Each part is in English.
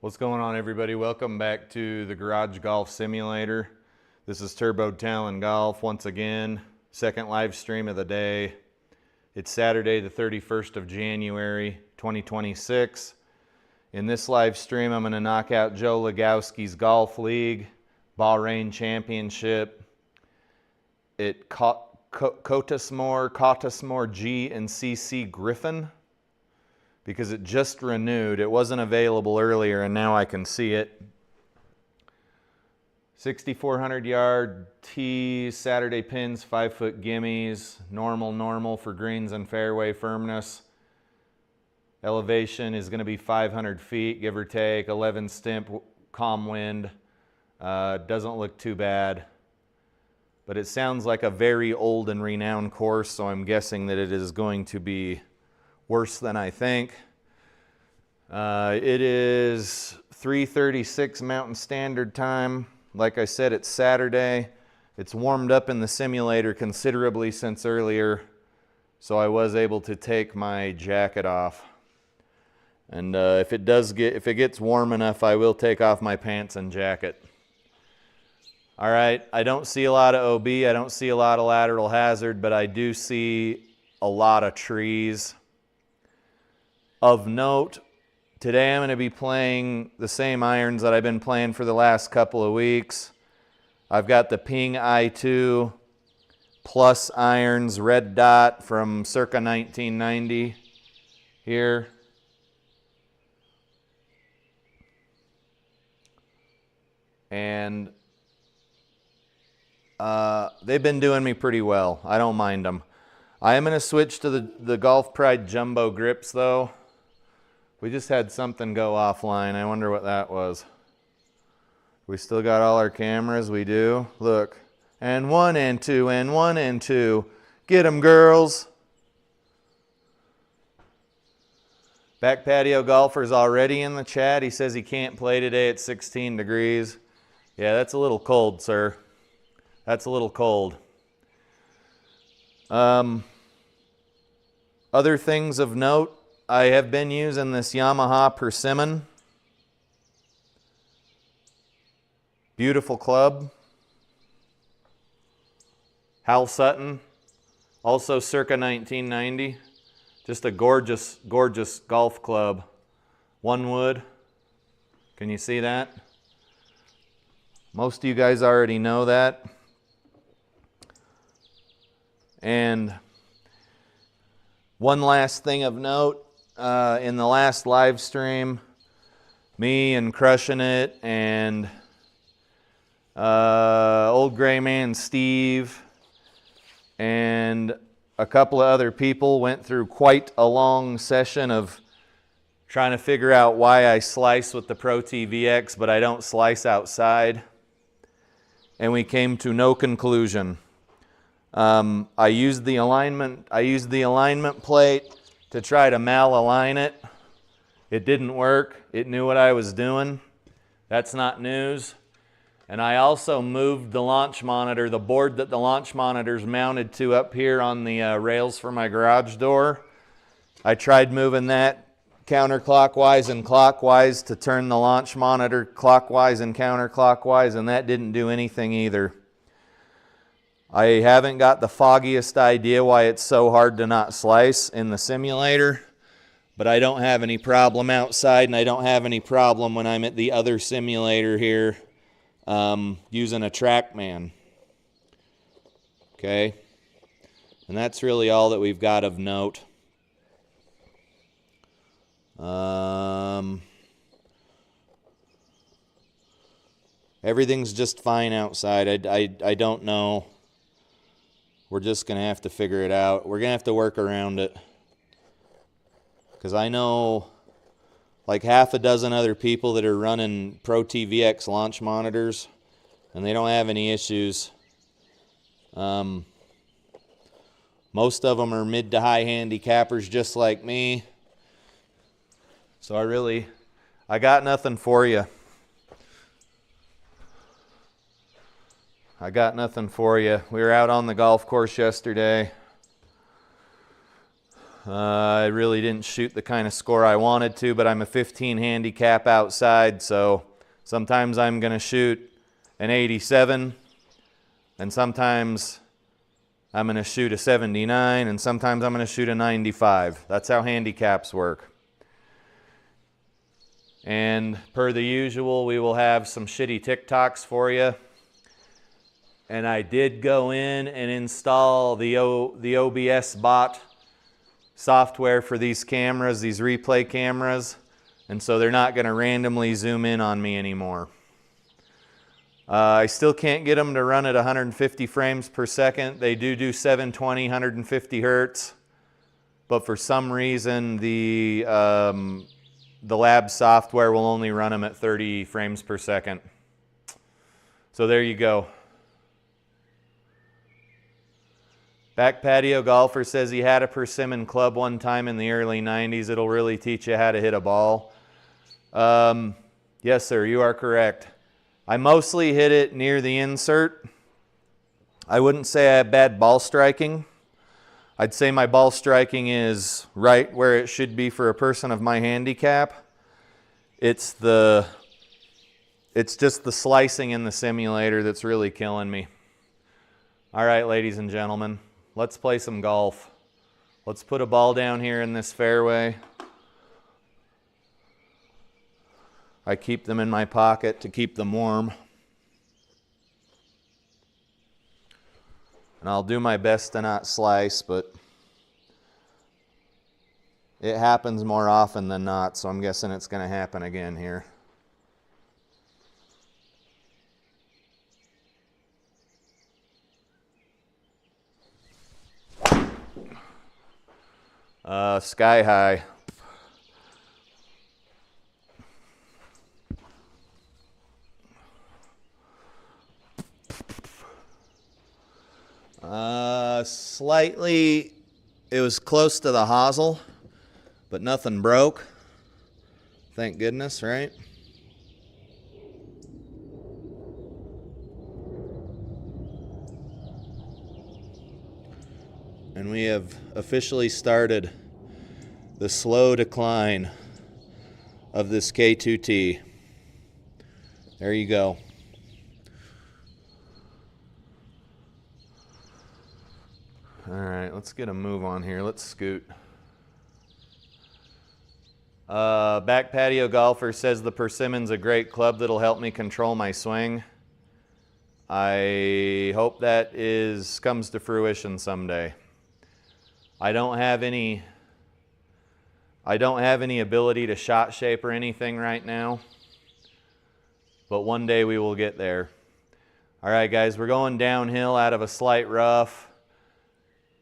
What's going on, everybody? Welcome back to the Garage Golf Simulator. This is Turbo Talon Golf once again. Second live stream of the day. It's Saturday the 31st of January 2026. In this live stream, I'm going to knock out Joe Lagowski's Golf League Bahrain Championship at Cottesmore G and CC Griffin, because it just renewed. It wasn't available earlier and now I can see it. 6,400 yard tees, Saturday pins, 5-foot gimmies, normal for greens and fairway firmness. Elevation is going to be 500 feet, give or take, 11 stimp, calm wind. Doesn't look too bad. But it sounds like a very old and renowned course, so I'm guessing that it is going to be worse than I think. It is 3:36 Mountain Standard Time. Like I said, it's Saturday. It's warmed up in the simulator considerably since earlier, so I was able to take my jacket off. And if it gets warm enough, I will take off my pants and jacket. All right, I don't see a lot of OB. I don't see a lot of lateral hazard, but I do see a lot of trees. Of note, today I'm going to be playing the same irons that I've been playing for the last couple of weeks. I've got the Ping I2 Plus irons, red dot from circa 1990 here. And they've been doing me pretty well. I don't mind them. I am going to switch to the Golf Pride Jumbo grips though. We just had something go offline. I wonder what that was. We still got all our cameras? We do. Look. And 1 and 2 and 1 and 2. Get 'em, girls. Back patio golfer's already in the chat. He says he can't play today at 16 degrees. Yeah, that's a little cold, sir. That's a little cold. Other things of note. I have been using this Yamaha Persimmon. Beautiful club. Hal Sutton, also circa 1990. Just a gorgeous, gorgeous golf club. One wood. Can you see that? Most of you guys already know that. And one last thing of note. In the last live stream, me and Crushing It and Old Gray Man Steve and a couple of other people went through quite a long session of trying to figure out why I slice with the ProTee VX, but I don't slice outside. And we came to no conclusion. I used the alignment plate to try to malalign it. It didn't work. It knew what I was doing. That's not news. And I also moved the launch monitor, the board that the launch monitor's mounted to up here on the rails for my garage door. I tried moving that counterclockwise and clockwise to turn the launch monitor clockwise and counterclockwise, and that didn't do anything either. I haven't got the foggiest idea why it's so hard to not slice in the simulator, but I don't have any problem outside, and I don't have any problem when I'm at the other simulator here using a TrackMan. Okay, and that's really all that we've got of note. Everything's just fine outside. I don't know. We're just going to have to figure it out. We're going to have to work around it. Because I know like half a dozen other people that are running ProTee VX launch monitors, and they don't have any issues. Most of them are mid to high handicappers just like me. So I got nothing for you. I got nothing for you. We were out on the golf course yesterday. I really didn't shoot the kind of score I wanted to, but I'm a 15 handicap outside, so sometimes I'm going to shoot an 87, and sometimes I'm going to shoot a 79, and sometimes I'm going to shoot a 95. That's how handicaps work. And per the usual, we will have some shitty TikToks for you. And I did go in and install the OBS bot software for these cameras, these replay cameras, and so they're not going to randomly zoom in on me anymore. I still can't get them to run at 150 frames per second. They do 720, 150 hertz, but for some reason the lab software will only run them at 30 frames per second. So there you go. Back Patio Golfer says he had a persimmon club one time in the early 90s. It'll really teach you how to hit a ball. Yes, sir, you are correct. I mostly hit it near the insert. I wouldn't say I have bad ball striking. I'd say my ball striking is right where it should be for a person of my handicap. It's just the slicing in the simulator that's really killing me. All right, ladies and gentlemen. Let's play some golf. Let's put a ball down here in this fairway. I keep them in my pocket to keep them warm. And I'll do my best to not slice, but it happens more often than not, so I'm guessing it's going to happen again here. Sky high. Slightly, it was close to the hosel, but nothing broke. Thank goodness, right? And we have officially started the slow decline of this K2T. There you go. All right, let's get a move on here. Let's scoot. Back Patio Golfer says the Persimmon's a great club that'll help me control my swing. I hope that comes to fruition someday. I don't have any ability to shot shape or anything right now, but one day we will get there. All right, guys, we're going downhill out of a slight rough.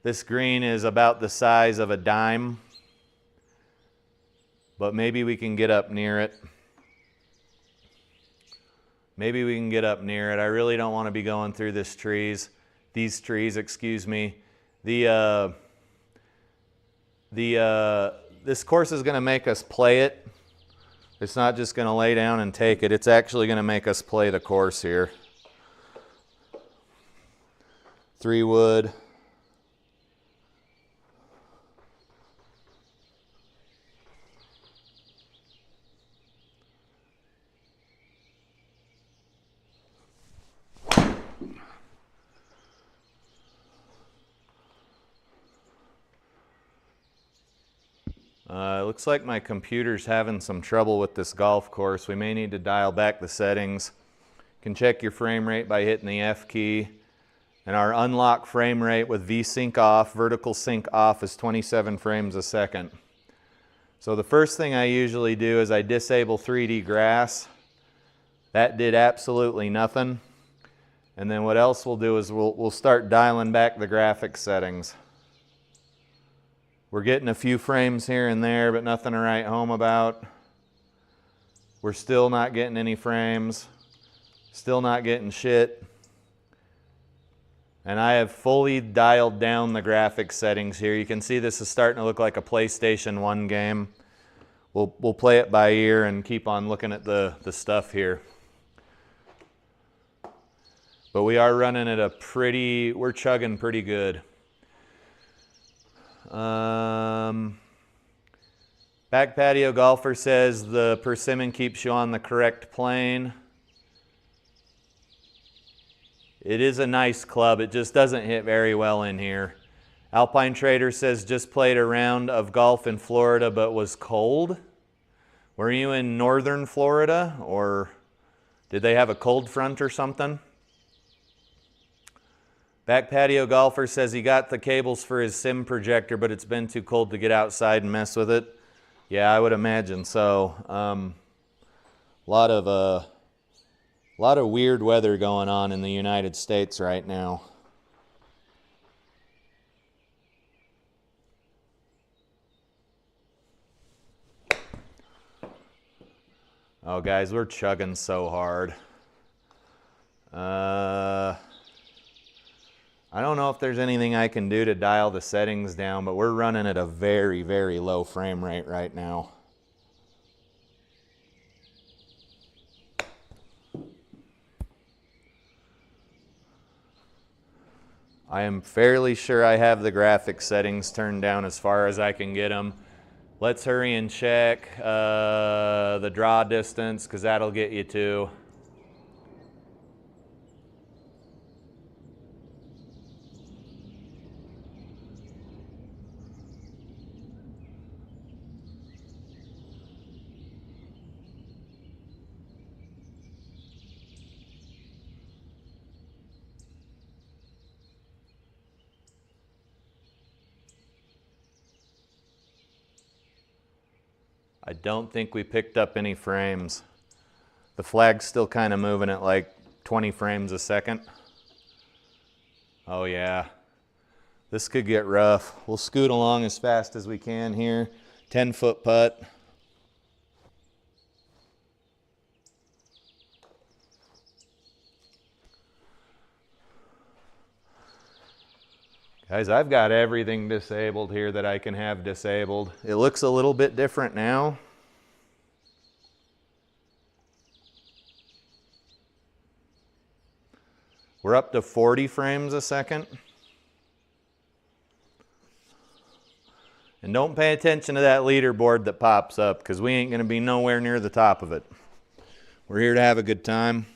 This green is about the size of a dime, but maybe we can get up near it. Maybe we can get up near it. I really don't want to be going through these trees, excuse me. This course is going to make us play it. It's not just going to lay down and take it. It's actually going to make us play the course here. 3 wood. Looks like my computer's having some trouble with this golf course. We may need to dial back the settings. You can check your frame rate by hitting the F key. And our unlock frame rate with V-Sync off, vertical sync off, is 27 frames a second. So the first thing I usually do is I disable 3D grass. That did absolutely nothing. And then what else we'll do is we'll start dialing back the graphics settings. We're getting a few frames here and there, but nothing to write home about. We're still not getting any frames. Still not getting shit. And I have fully dialed down the graphics settings here. You can see this is starting to look like a PlayStation 1 game. We'll play it by ear and keep on looking at the stuff here. But we are running at we're chugging pretty good. Back patio golfer says the persimmon keeps you on the correct plane. It is a nice club. It just doesn't hit very well in here. Alpine Trader says just played a round of golf in Florida but was cold. Were you in northern Florida, or did they have a cold front or something? Back patio golfer says he got the cables for his sim projector, but it's been too cold to get outside and mess with it. Yeah, I would imagine so. A lot of weird weather going on in the United States right now. Oh, guys, we're chugging so hard. I don't know if there's anything I can do to dial the settings down, but we're running at a very, very low frame rate right now. I am fairly sure I have the graphics settings turned down as far as I can get them. Let's hurry and check the draw distance, because that'll get you to. I don't think we picked up any frames. The flag's still kind of moving at like 20 frames a second. Oh yeah, this could get rough. We'll scoot along as fast as we can here. 10-foot putt. Guys, I've got everything disabled here that I can have disabled. It looks a little bit different now. We're up to 40 frames a second. And don't pay attention to that leaderboard that pops up, because we ain't going to be nowhere near the top of it. We're here to have a good time.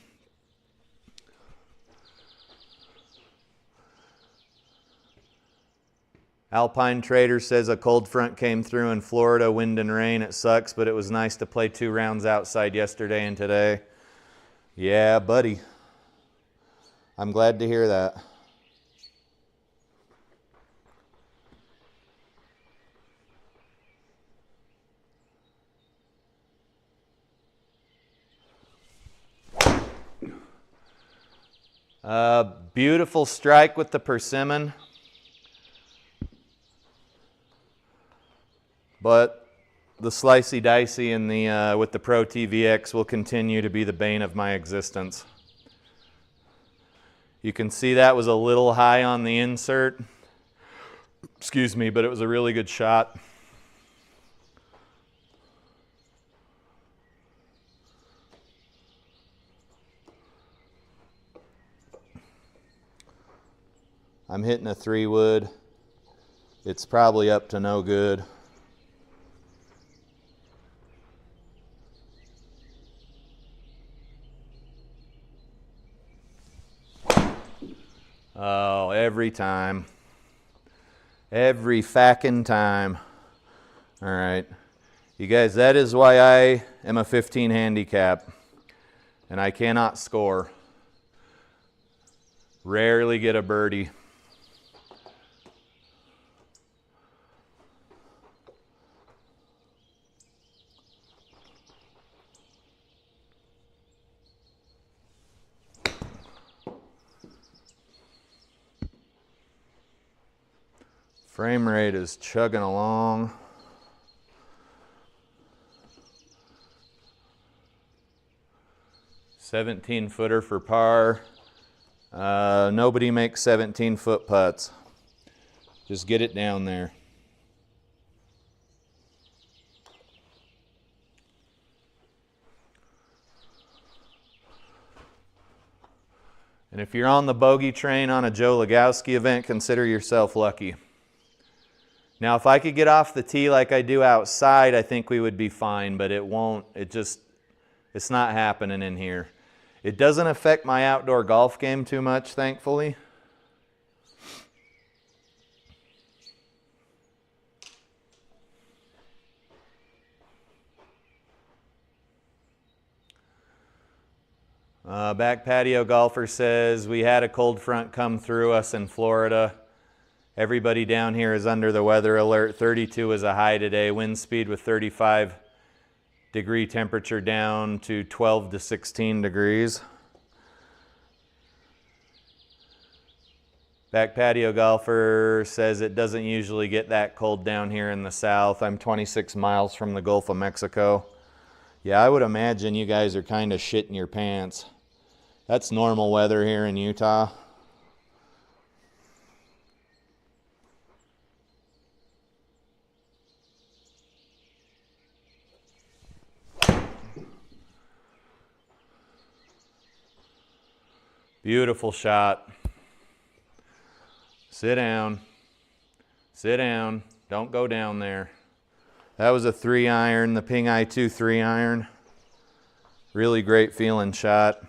Alpine Trader says a cold front came through in Florida, wind and rain. It sucks, but it was nice to play 2 rounds outside yesterday and today. Yeah, buddy. I'm glad to hear that. Beautiful strike with the persimmon. But the slicey dicey and the with the ProTee VX will continue to be the bane of my existence. You can see that was a little high on the insert. Excuse me, but it was a really good shot. I'm hitting a 3-wood. It's probably up to no good. Oh, every time. Every fackin' time. All right. You guys, that is why I am a 15 handicap. And I cannot score. Rarely get a birdie. Frame rate is chugging along. $17-footer for par. Nobody makes 17-foot putts. Just get it down there. And if you're on the bogey train on a Joe Lagowski event, consider yourself lucky. Now, if I could get off the tee like I do outside, I think we would be fine, but it won't. It's not happening in here. It doesn't affect my outdoor golf game too much, thankfully. Back patio golfer says, we had a cold front come through us in Florida. Everybody down here is under the weather alert. 32 is a high today. Wind speed with 35-degree temperature down to 12 to 16 degrees. Back patio golfer says it doesn't usually get that cold down here in the south. I'm 26 miles from the Gulf of Mexico. Yeah, I would imagine you guys are kind of shitting your pants. That's normal weather here in Utah. Beautiful shot. Sit down. Sit down. Don't go down there. That was a 3-iron, the Ping I2 3-iron. Really great feeling shot.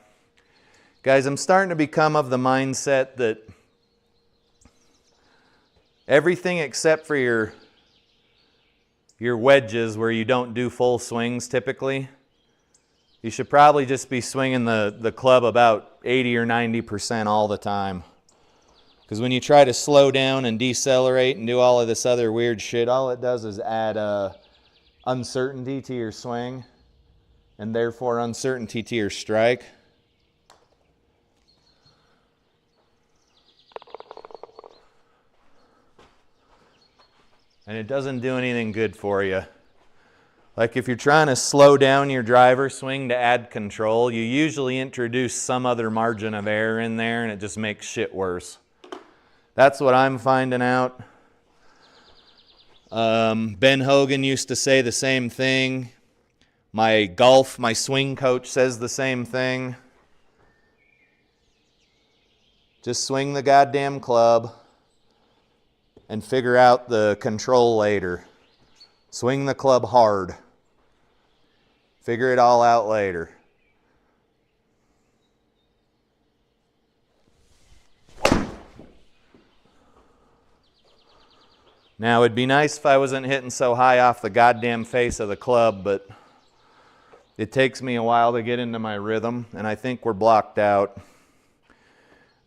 Guys, I'm starting to become of the mindset that everything except for your wedges where you don't do full swings typically, you should probably just be swinging the club about 80 or 90% all the time. Because when you try to slow down and decelerate and do all of this other weird shit, all it does is add uncertainty to your swing and therefore uncertainty to your strike. And it doesn't do anything good for you. Like if you're trying to slow down your driver swing to add control, you usually introduce some other margin of error in there and it just makes shit worse. That's what I'm finding out. Ben Hogan used to say the same thing. My swing coach says the same thing. Just swing the goddamn club and figure out the control later. Swing the club hard. Figure it all out later. Now, it'd be nice if I wasn't hitting so high off the goddamn face of the club, but it takes me a while to get into my rhythm, and I think we're blocked out.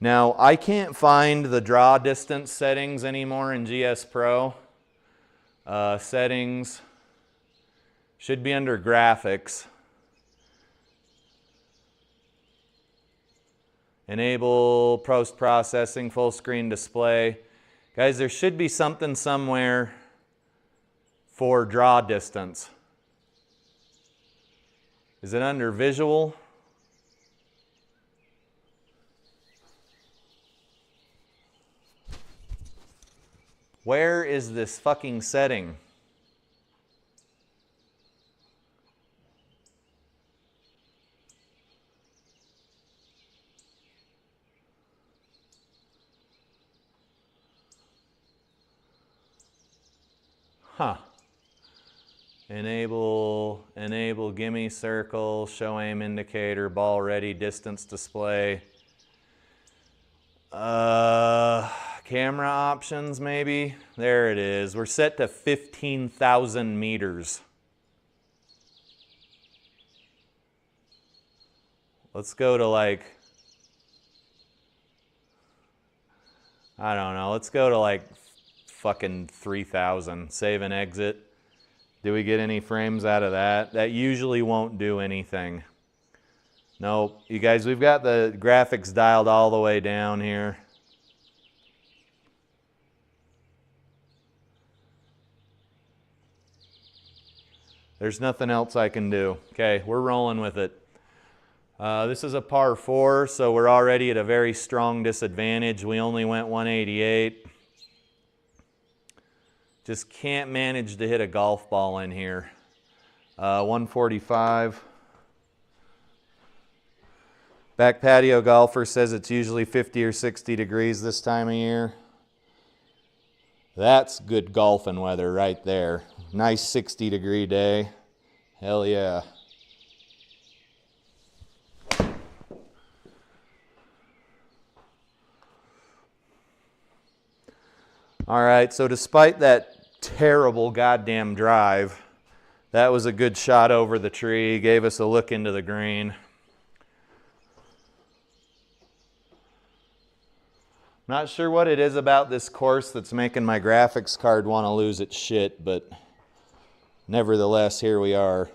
Now, I can't find the draw distance settings anymore in GS Pro. Settings should be under graphics. Enable post-processing, full screen display. Guys, there should be something somewhere for draw distance. Is it under visual? Where is this fucking setting? Huh. Enable, gimme circle, show aim indicator, ball ready, distance display. Camera options maybe. There it is. We're set to 15,000 meters. Let's go to like, I don't know, let's go to like fucking 3,000. Save and exit. Do we get any frames out of that? That usually won't do anything. Nope. You guys, we've got the graphics dialed all the way down here. There's nothing else I can do. Okay, we're rolling with it. This is a par 4, so we're already at a very strong disadvantage. We only went 188. Just can't manage to hit a golf ball in here. 145. Back patio golfer says it's usually 50 or 60 degrees this time of year. That's good golfing weather right there. Nice 60-degree day. Hell yeah. All right, so despite that terrible goddamn drive, that was a good shot over the tree, gave us a look into the green. Not sure what it is about this course that's making my graphics card want to lose its shit, but nevertheless, here we are.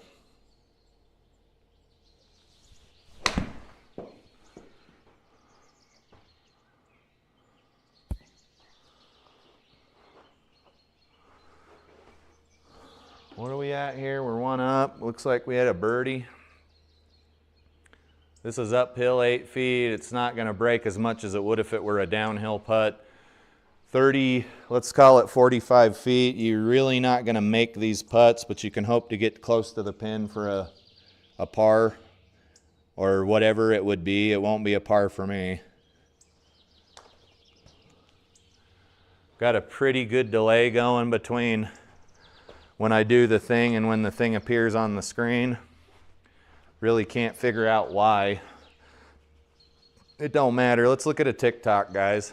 What are we at here? We're one up. Looks like we had a birdie. This is uphill 8 feet. It's not going to break as much as it would if it were a downhill putt. 30, let's call it 45 feet. You're really not going to make these putts, but you can hope to get close to the pin for a par or whatever it would be. It won't be a par for me. Got a pretty good delay going between when I do the thing and when the thing appears on the screen. Really can't figure out why. It don't matter. Let's look at a TikTok, guys.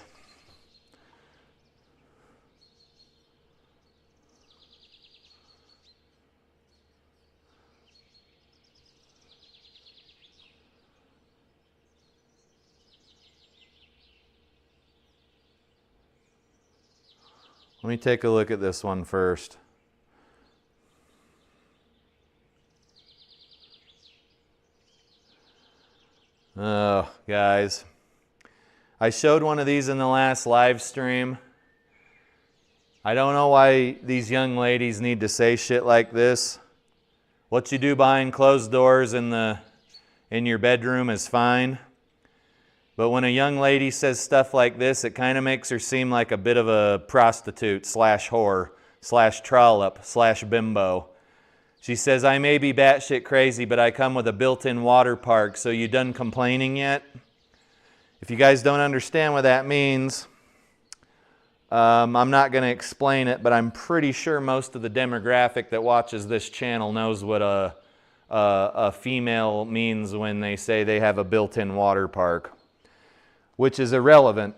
Let me take a look at this one first. Oh, guys. I showed one of these in the last live stream. I don't know why these young ladies need to say shit like this. What you do behind closed doors in your bedroom is fine. But when a young lady says stuff like this, it kind of makes her seem like a bit of a prostitute slash whore slash trollop slash bimbo. She says, I may be batshit crazy, but I come with a built-in water park, so you done complaining yet? If you guys don't understand what that means, I'm not going to explain it, but I'm pretty sure most of the demographic that watches this channel knows what a female means when they say they have a built-in water park, which is irrelevant.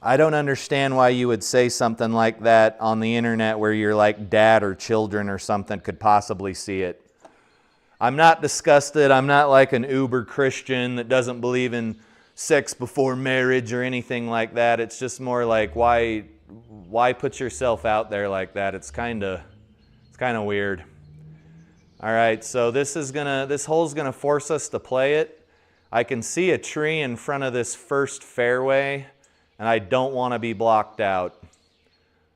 I don't understand why you would say something like that on the internet where your like dad or children or something could possibly see it. I'm not disgusted. I'm not like an uber Christian that doesn't believe in sex before marriage or anything like that. It's just more like why put yourself out there like that? It's kind of weird. All right, so this hole's gonna force us to play it. I can see a tree in front of this first fairway, and I don't want to be blocked out.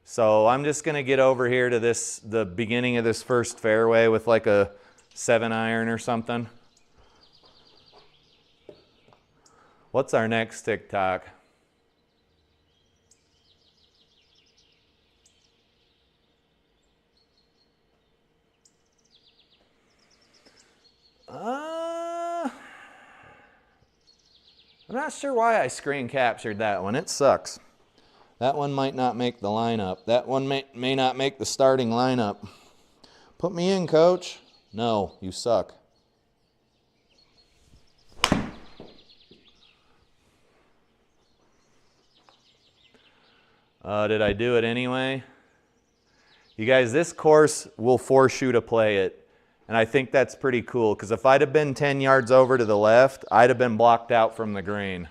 So I'm just going to get over here to the beginning of this first fairway with like a 7-iron or something. What's our next TikTok? I'm not sure why I screen captured that one. It sucks. That one might not make the lineup. That one may not make the starting lineup. Put me in, coach. No, you suck. Did I do it anyway? You guys, this course will force you to play it. And I think that's pretty cool, because if I'd have been 10 yards over to the left, I'd have been blocked out from the green.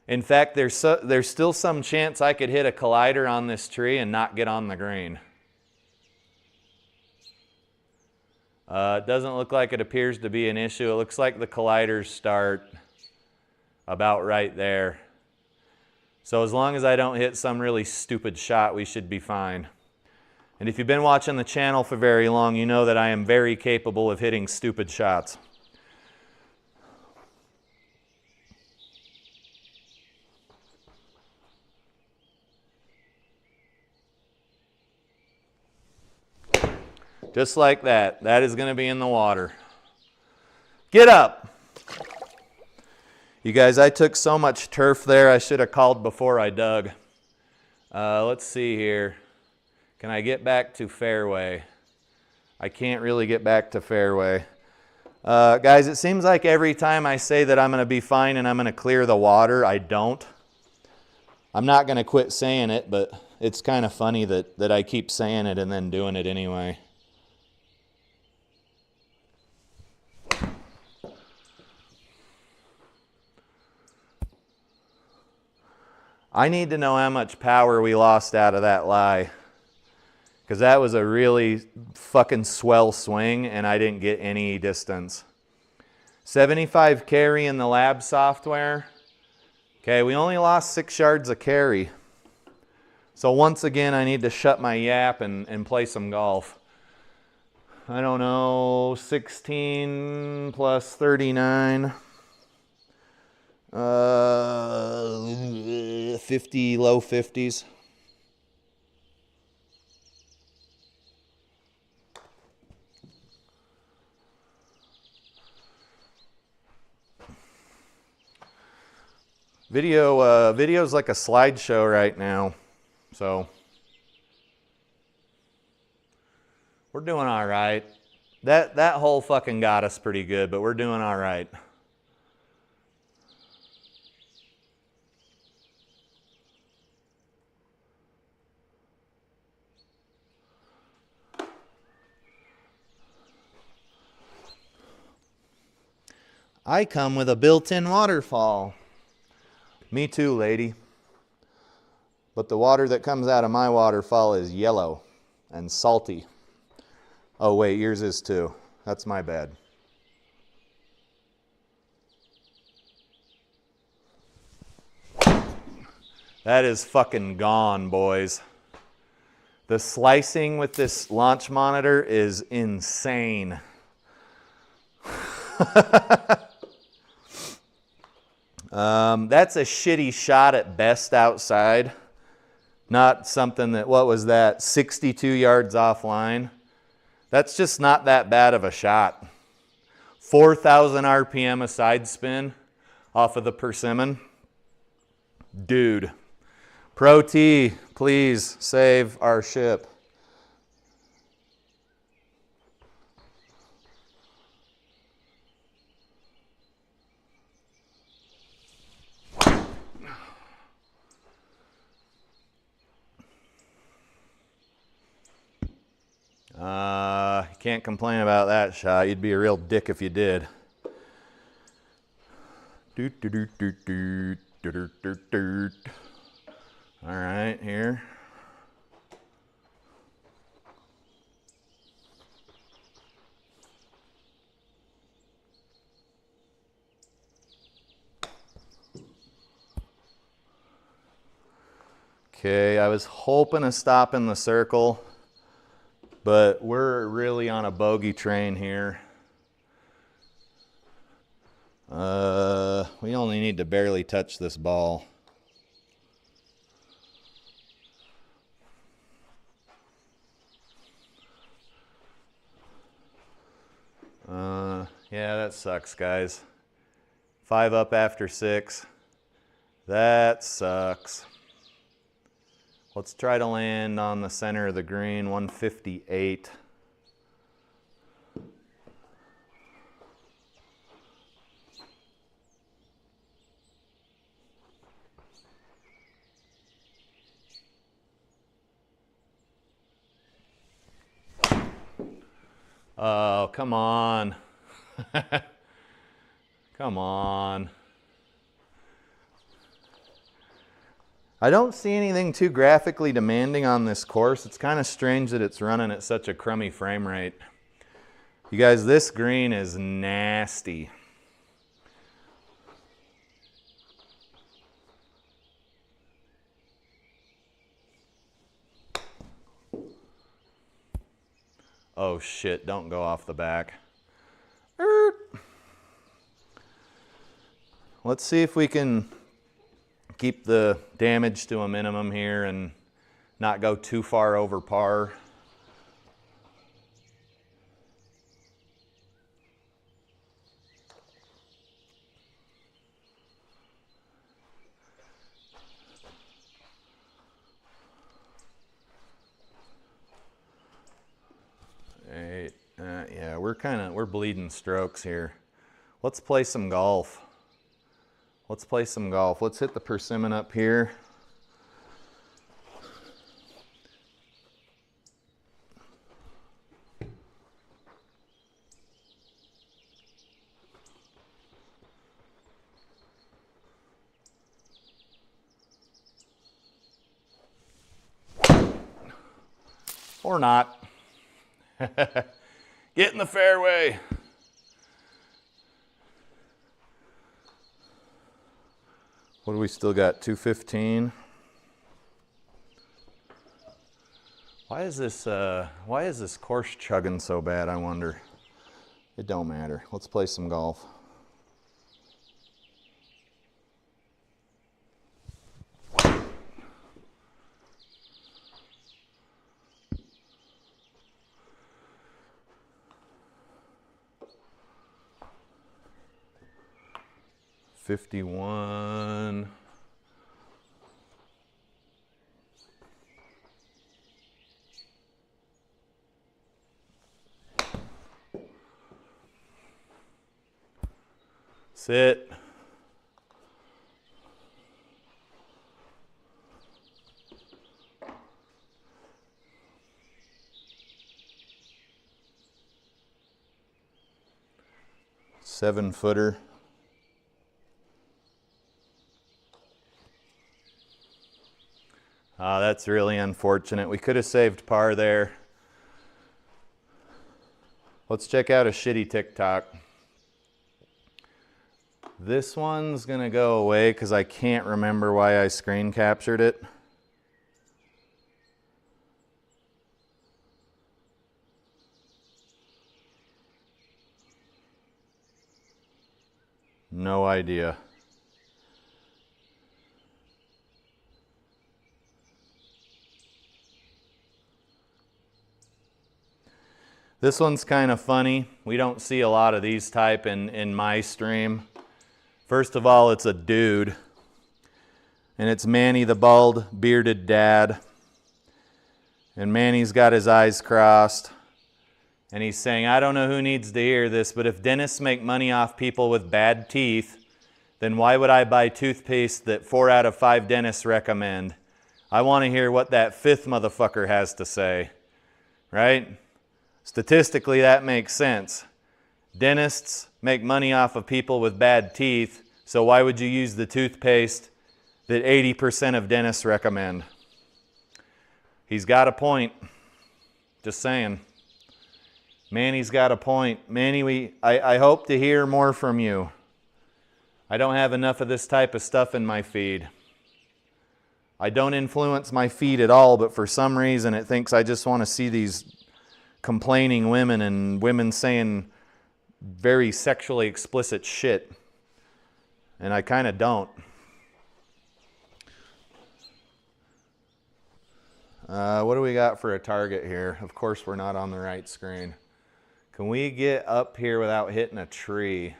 In fact, there's still some chance I could hit a collider on this tree and not get on the green. It doesn't look like it appears to be an issue. It looks like the colliders start about right there. So as long as I don't hit some really stupid shot, we should be fine. And if you've been watching the channel for very long, you know that I am very capable of hitting stupid shots. Just like that. That is going to be in the water. Get up! You guys, I took so much turf there, I should have called before I dug. Let's see here. Can I get back to fairway? I can't really get back to fairway. Guys, it seems like every time I say that I'm going to be fine and I'm going to clear the water, I don't. I'm not going to quit saying it, but it's kind of funny that I keep saying it and then doing it anyway. I need to know how much power we lost out of that lie, because that was a really fucking swell swing and I didn't get any distance. 75 carry in the lab software. Okay, we only lost 6 yards of carry. So once again, I need to shut my yap and play some golf. I don't know, 16 plus 39. 50, low 50s. Video's like a slideshow right now, so we're doing all right. That hole fucking got us pretty good, but we're doing all right. I come with a built-in waterfall. Me too, lady. But the water that comes out of my waterfall is yellow and salty. Oh wait, yours is too. That's my bad. That is fucking gone, boys. The slicing with this launch monitor is insane. That's a shitty shot at best outside. Not something that, what was that, 62 yards offline? That's just not that bad of a shot. 4,000 RPM a side spin off of the persimmon. Dude. ProTee, please save our ship. You can't complain about that shot. You'd be a real dick if you did. All right, here. Okay, I was hoping to stop in the circle, but we're really on a bogey train here. We only need to barely touch this ball. Yeah, that sucks, guys. 5 up after 6. That sucks. Let's try to land on the center of the green, 158. Oh, come on. Come on. I don't see anything too graphically demanding on this course. It's kind of strange that it's running at such a crummy frame rate. You guys, this green is nasty. Oh shit, don't go off the back. Let's see if we can keep the damage to a minimum here and not go too far over par. we're bleeding strokes here. Let's play some golf. Let's play some golf. Let's hit the persimmon up here. Or not. Get in the fairway. What do we still got? 215. Why is this course chugging so bad, I wonder? It don't matter. Let's play some golf. $51. Sit. Seven-footer. That's really unfortunate. We could have saved par there. Let's check out a shitty TikTok. This one's gonna go away because I can't remember why I screen captured it. No idea. This one's kind of funny. We don't see a lot of these type in my stream. First of all, it's a dude. And it's Manny the bald bearded dad. And Manny's got his eyes crossed. And he's saying, I don't know who needs to hear this, but if dentists make money off people with bad teeth, then why would I buy toothpaste that 4 out of 5 dentists recommend? I want to hear what that 5th motherfucker has to say. Right? Statistically, that makes sense. Dentists make money off of people with bad teeth, so why would you use the toothpaste that 80% of dentists recommend? He's got a point. Just saying. Manny's got a point. Manny, I hope to hear more from you. I don't have enough of this type of stuff in my feed. I don't influence my feed at all, but for some reason it thinks I just want to see these complaining women and women saying very sexually explicit shit. And I kind of don't. What do we got for a target here? Of course we're not on the right screen. Can we get up here without hitting a tree?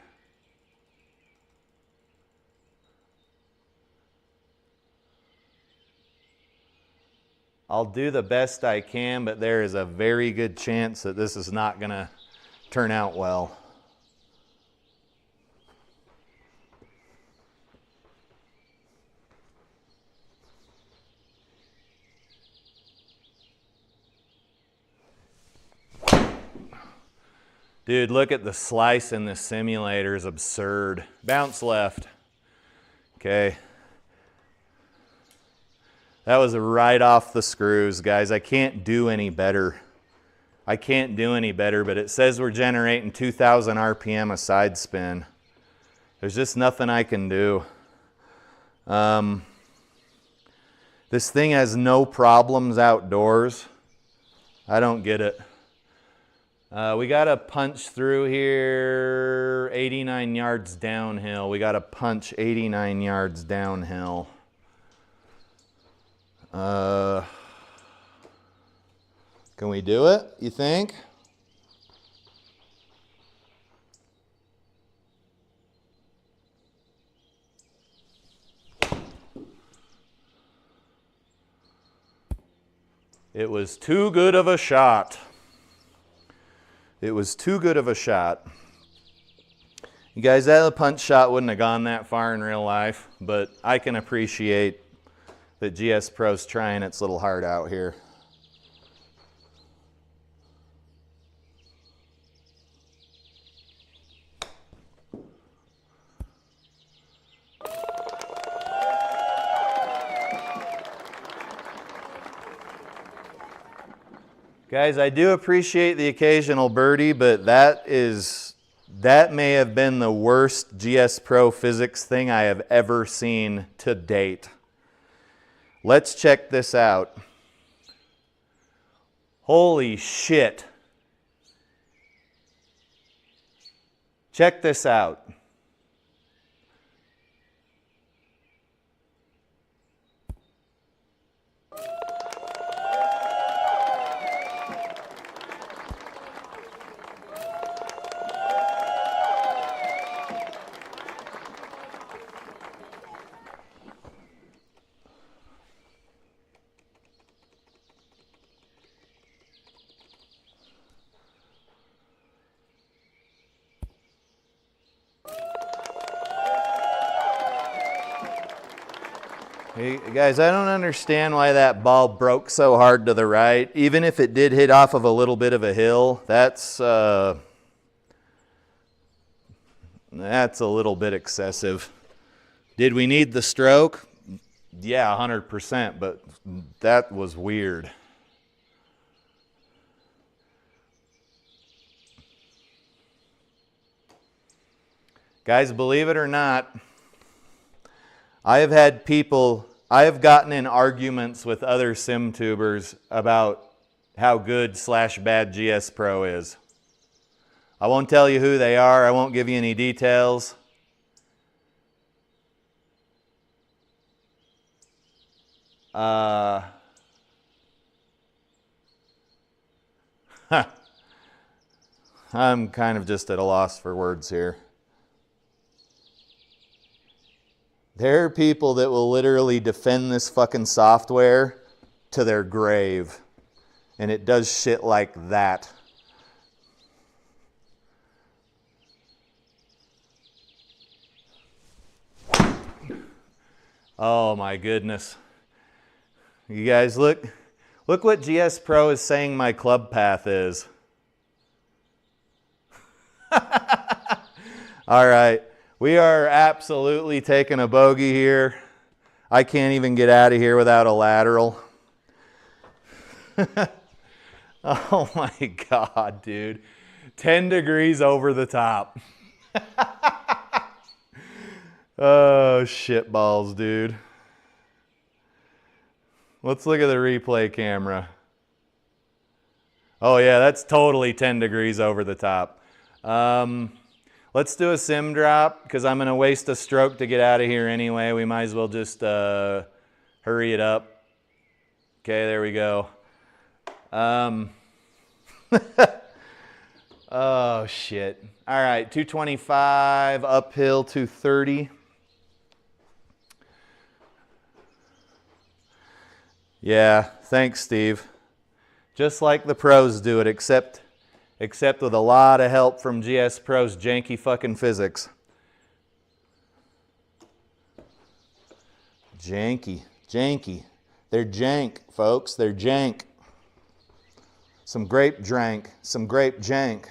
I'll do the best I can, but there is a very good chance that this is not going to turn out well. Dude, look at the slice in this simulator. It's absurd. Bounce left. Okay. That was right off the screws, guys. I can't do any better. I can't do any better, but it says we're generating 2,000 RPM a side spin. There's just nothing I can do. This thing has no problems outdoors. I don't get it. We got to punch through here 89 yards downhill. We got to punch 89 yards downhill. Can we do it, you think? It was too good of a shot. It was too good of a shot. You guys, that punch shot wouldn't have gone that far in real life, but I can appreciate that GS Pro's trying its little heart out here. Guys, I do appreciate the occasional birdie, but that may have been the worst GS Pro physics thing I have ever seen to date. Let's check this out. Holy shit. Check this out. Hey guys, I don't understand why that ball broke so hard to the right. Even if it did hit off of a little bit of a hill, that's a little bit excessive. Did we need the stroke? Yeah, 100%, but that was weird. Guys, believe it or not, I have gotten in arguments with other sim tubers about how good / bad GS Pro is. I won't tell you who they are. I won't give you any details. I'm kind of just at a loss for words here. There are people that will literally defend this fucking software to their grave. And it does shit like that. Oh my goodness. You guys, look what GS Pro is saying my club path is. All right. We are absolutely taking a bogey here. I can't even get out of here without a lateral. Oh my God, dude. 10 degrees over the top. Oh, shit balls, dude. Let's look at the replay camera. Oh yeah, that's totally 10 degrees over the top. Let's do a sim drop because I'm going to waste a stroke to get out of here anyway. We might as well just hurry it up. Okay, there we go. Oh, shit. All right, 225, uphill 230. Yeah, thanks, Steve. Just like the pros do it, except with a lot of help from GS Pro's janky fucking physics. Janky. They're jank, folks. They're jank. Some grape drank. Some grape jank.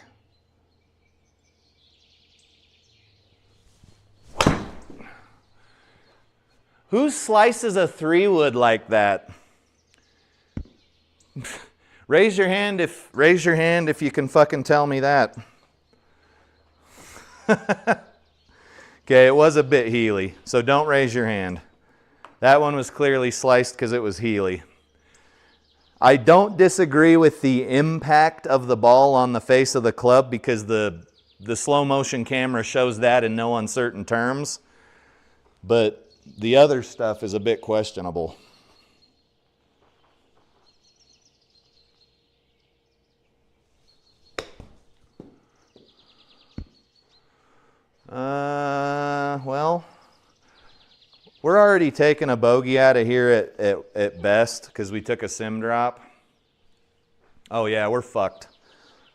Who slices a 3-wood like that? Raise your hand if you can fucking tell me that. Okay, it was a bit heely, so don't raise your hand. That one was clearly sliced because it was heely. I don't disagree with the impact of the ball on the face of the club because the slow motion camera shows that in no uncertain terms. But the other stuff is a bit questionable. Well, we're already taking a bogey out of here at best because we took a sim drop. Oh yeah, we're fucked.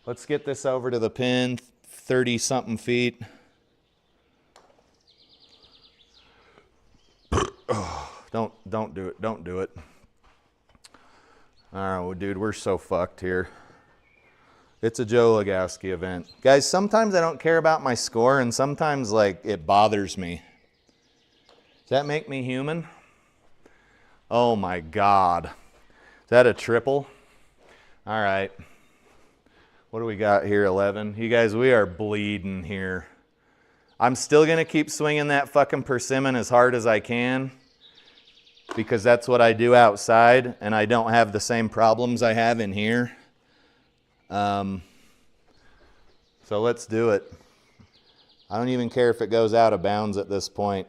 Let's get this over to the pin, 30 something feet. Don't do it, don't do it. All right, well, dude, we're so fucked here. It's a Joe Lagowski event. Guys, sometimes I don't care about my score, and sometimes, like, it bothers me. Does that make me human? Oh, my God. Is that a triple? All right. What do we got here, 11? You guys, we are bleeding here. I'm still going to keep swinging that fucking persimmon as hard as I can because that's what I do outside, and I don't have the same problems I have in here. So let's do it. I don't even care if it goes out of bounds at this point.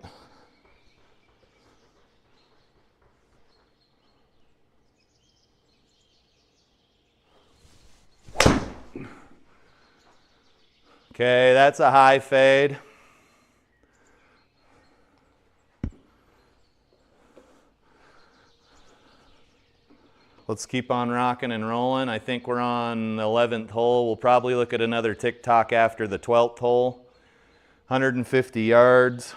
Okay, that's a high fade. Let's keep on rocking and rolling. I think we're on the 11th hole. We'll probably look at another tick-tock after the 12th hole. 150 yards.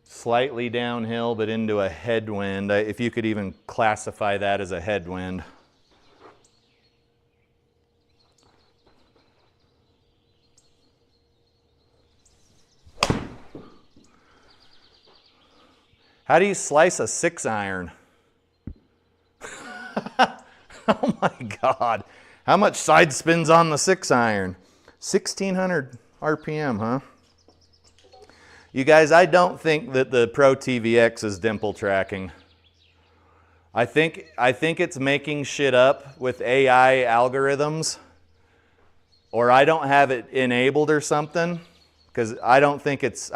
Slightly downhill, but into a headwind. If you could even classify that as a headwind. How do you slice a 6-iron? Oh my God. How much side spins on the 6-iron? 1600 RPM, huh? You guys, I don't think that the ProTee VX is dimple tracking. I think it's making shit up with AI algorithms, or I don't have it enabled or something, because I don't think it's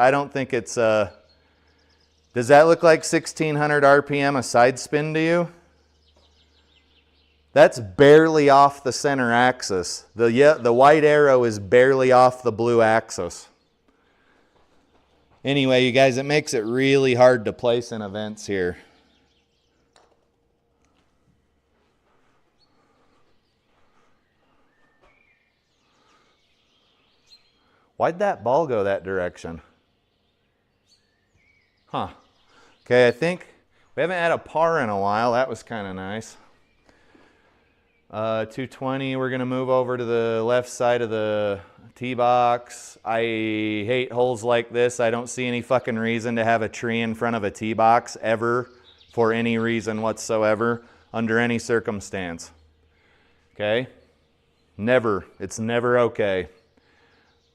does that look like 1600 RPM a side spin to you? That's barely off the center axis. The white arrow is barely off the blue axis. Anyway, you guys, it makes it really hard to place in events here. Why'd that ball go that direction? Huh. Okay, I think we haven't had a par in a while. That was kind of nice. 220, we're going to move over to the left side of the tee box. I hate holes like this. I don't see any fucking reason to have a tree in front of a tee box ever for any reason whatsoever under any circumstance. Okay? Never. It's never okay.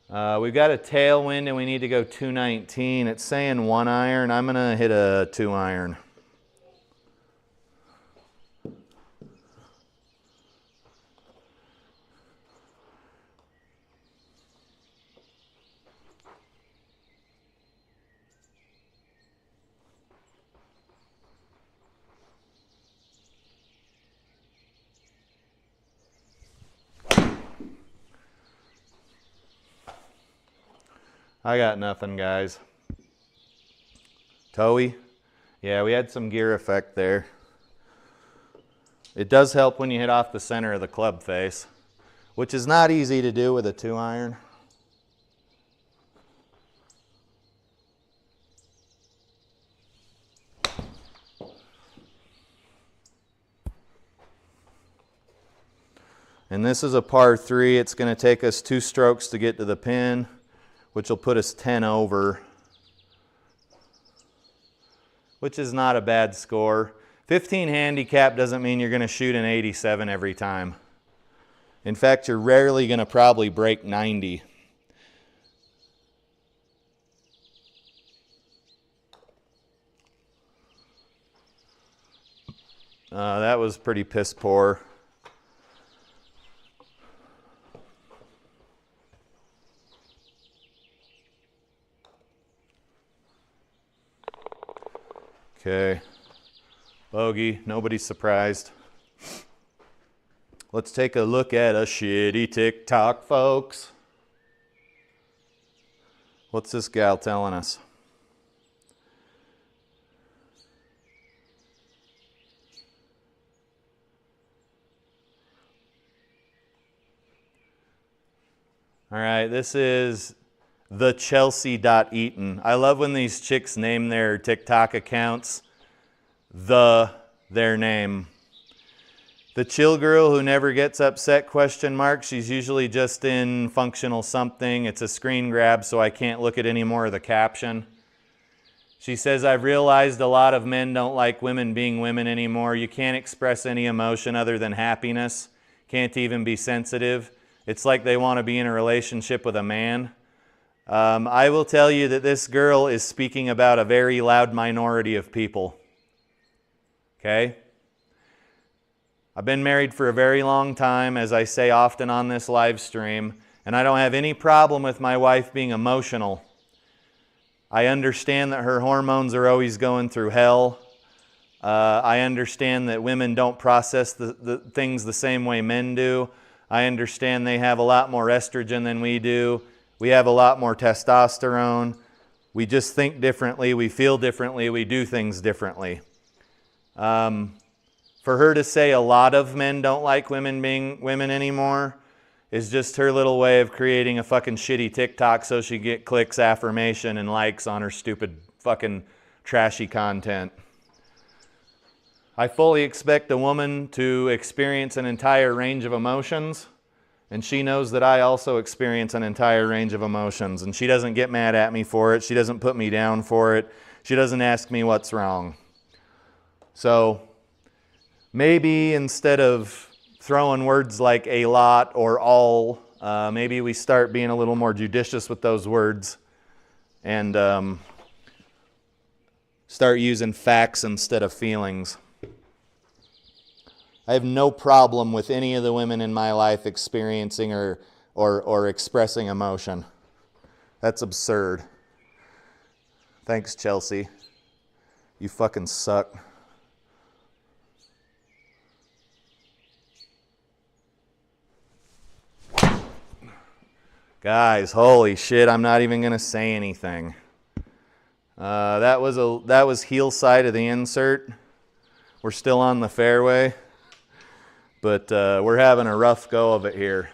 We've got a tailwind and we need to go 219. It's saying 1 iron. I'm going to hit a 2 iron. I got nothing, guys. Toey? Yeah, we had some gear effect there. It does help when you hit off the center of the club face, which is not easy to do with a 2 iron. And this is a par 3. It's going to take us 2 strokes to get to the pin, which will put us 10 over, which is not a bad score. 15 handicap doesn't mean you're going to shoot an 87 every time. In fact, you're rarely going to probably break 90. That was pretty piss poor. Okay, bogey, nobody's surprised. Let's take a look at a shitty TikTok, folks. What's this gal telling us? All right, this is the Chelsea.Eaton. I love when these chicks name their TikTok accounts their name. The chill girl who never gets upset, question mark. She's usually just in functional something. It's a screen grab, so I can't look at any more of the caption. She says, I've realized a lot of men don't like women being women anymore. You can't express any emotion other than happiness. Can't even be sensitive. It's like they want to be in a relationship with a man. I will tell you that this girl is speaking about a very loud minority of people. Okay? I've been married for a very long time, as I say often on this live stream, and I don't have any problem with my wife being emotional. I understand that her hormones are always going through hell. I understand that women don't process the things the same way men do. I understand they have a lot more estrogen than we do. We have a lot more testosterone. We just think differently. We feel differently. We do things differently. For her to say a lot of men don't like women being women anymore is just her little way of creating a fucking shitty TikTok so she get clicks, affirmation, and likes on her stupid fucking trashy content. I fully expect a woman to experience an entire range of emotions, and she knows that I also experience an entire range of emotions, and she doesn't get mad at me for it. She doesn't put me down for it. She doesn't ask me what's wrong. So maybe instead of throwing words like a lot or all, maybe we start being a little more judicious with those words and start using facts instead of feelings. I have no problem with any of the women in my life experiencing or expressing emotion. That's absurd. Thanks, Chelsea. You fucking suck. Guys, holy shit, I'm not even going to say anything. That was heel side of the insert. We're still on the fairway, but we're having a rough go of it here.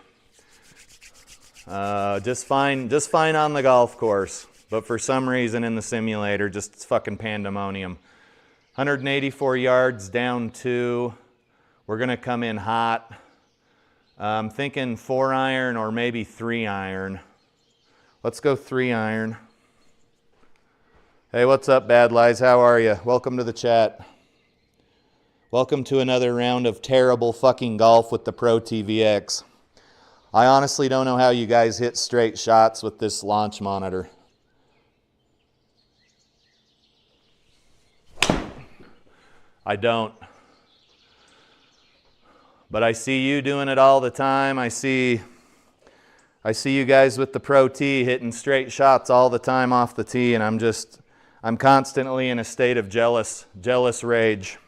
Just fine on the golf course, but for some reason in the simulator, just fucking pandemonium. 184 yards, down 2. We're going to come in hot. I'm thinking 4-iron or maybe 3-iron. Let's go 3-iron. Hey, what's up, Bad Lies? How are you? Welcome to the chat. Welcome to another round of terrible fucking golf with the ProTee VX. I honestly don't know how you guys hit straight shots with this launch monitor. I don't. But I see you doing it all the time. I see you guys with the ProTee hitting straight shots all the time off the tee, and I'm constantly in a state of jealous rage.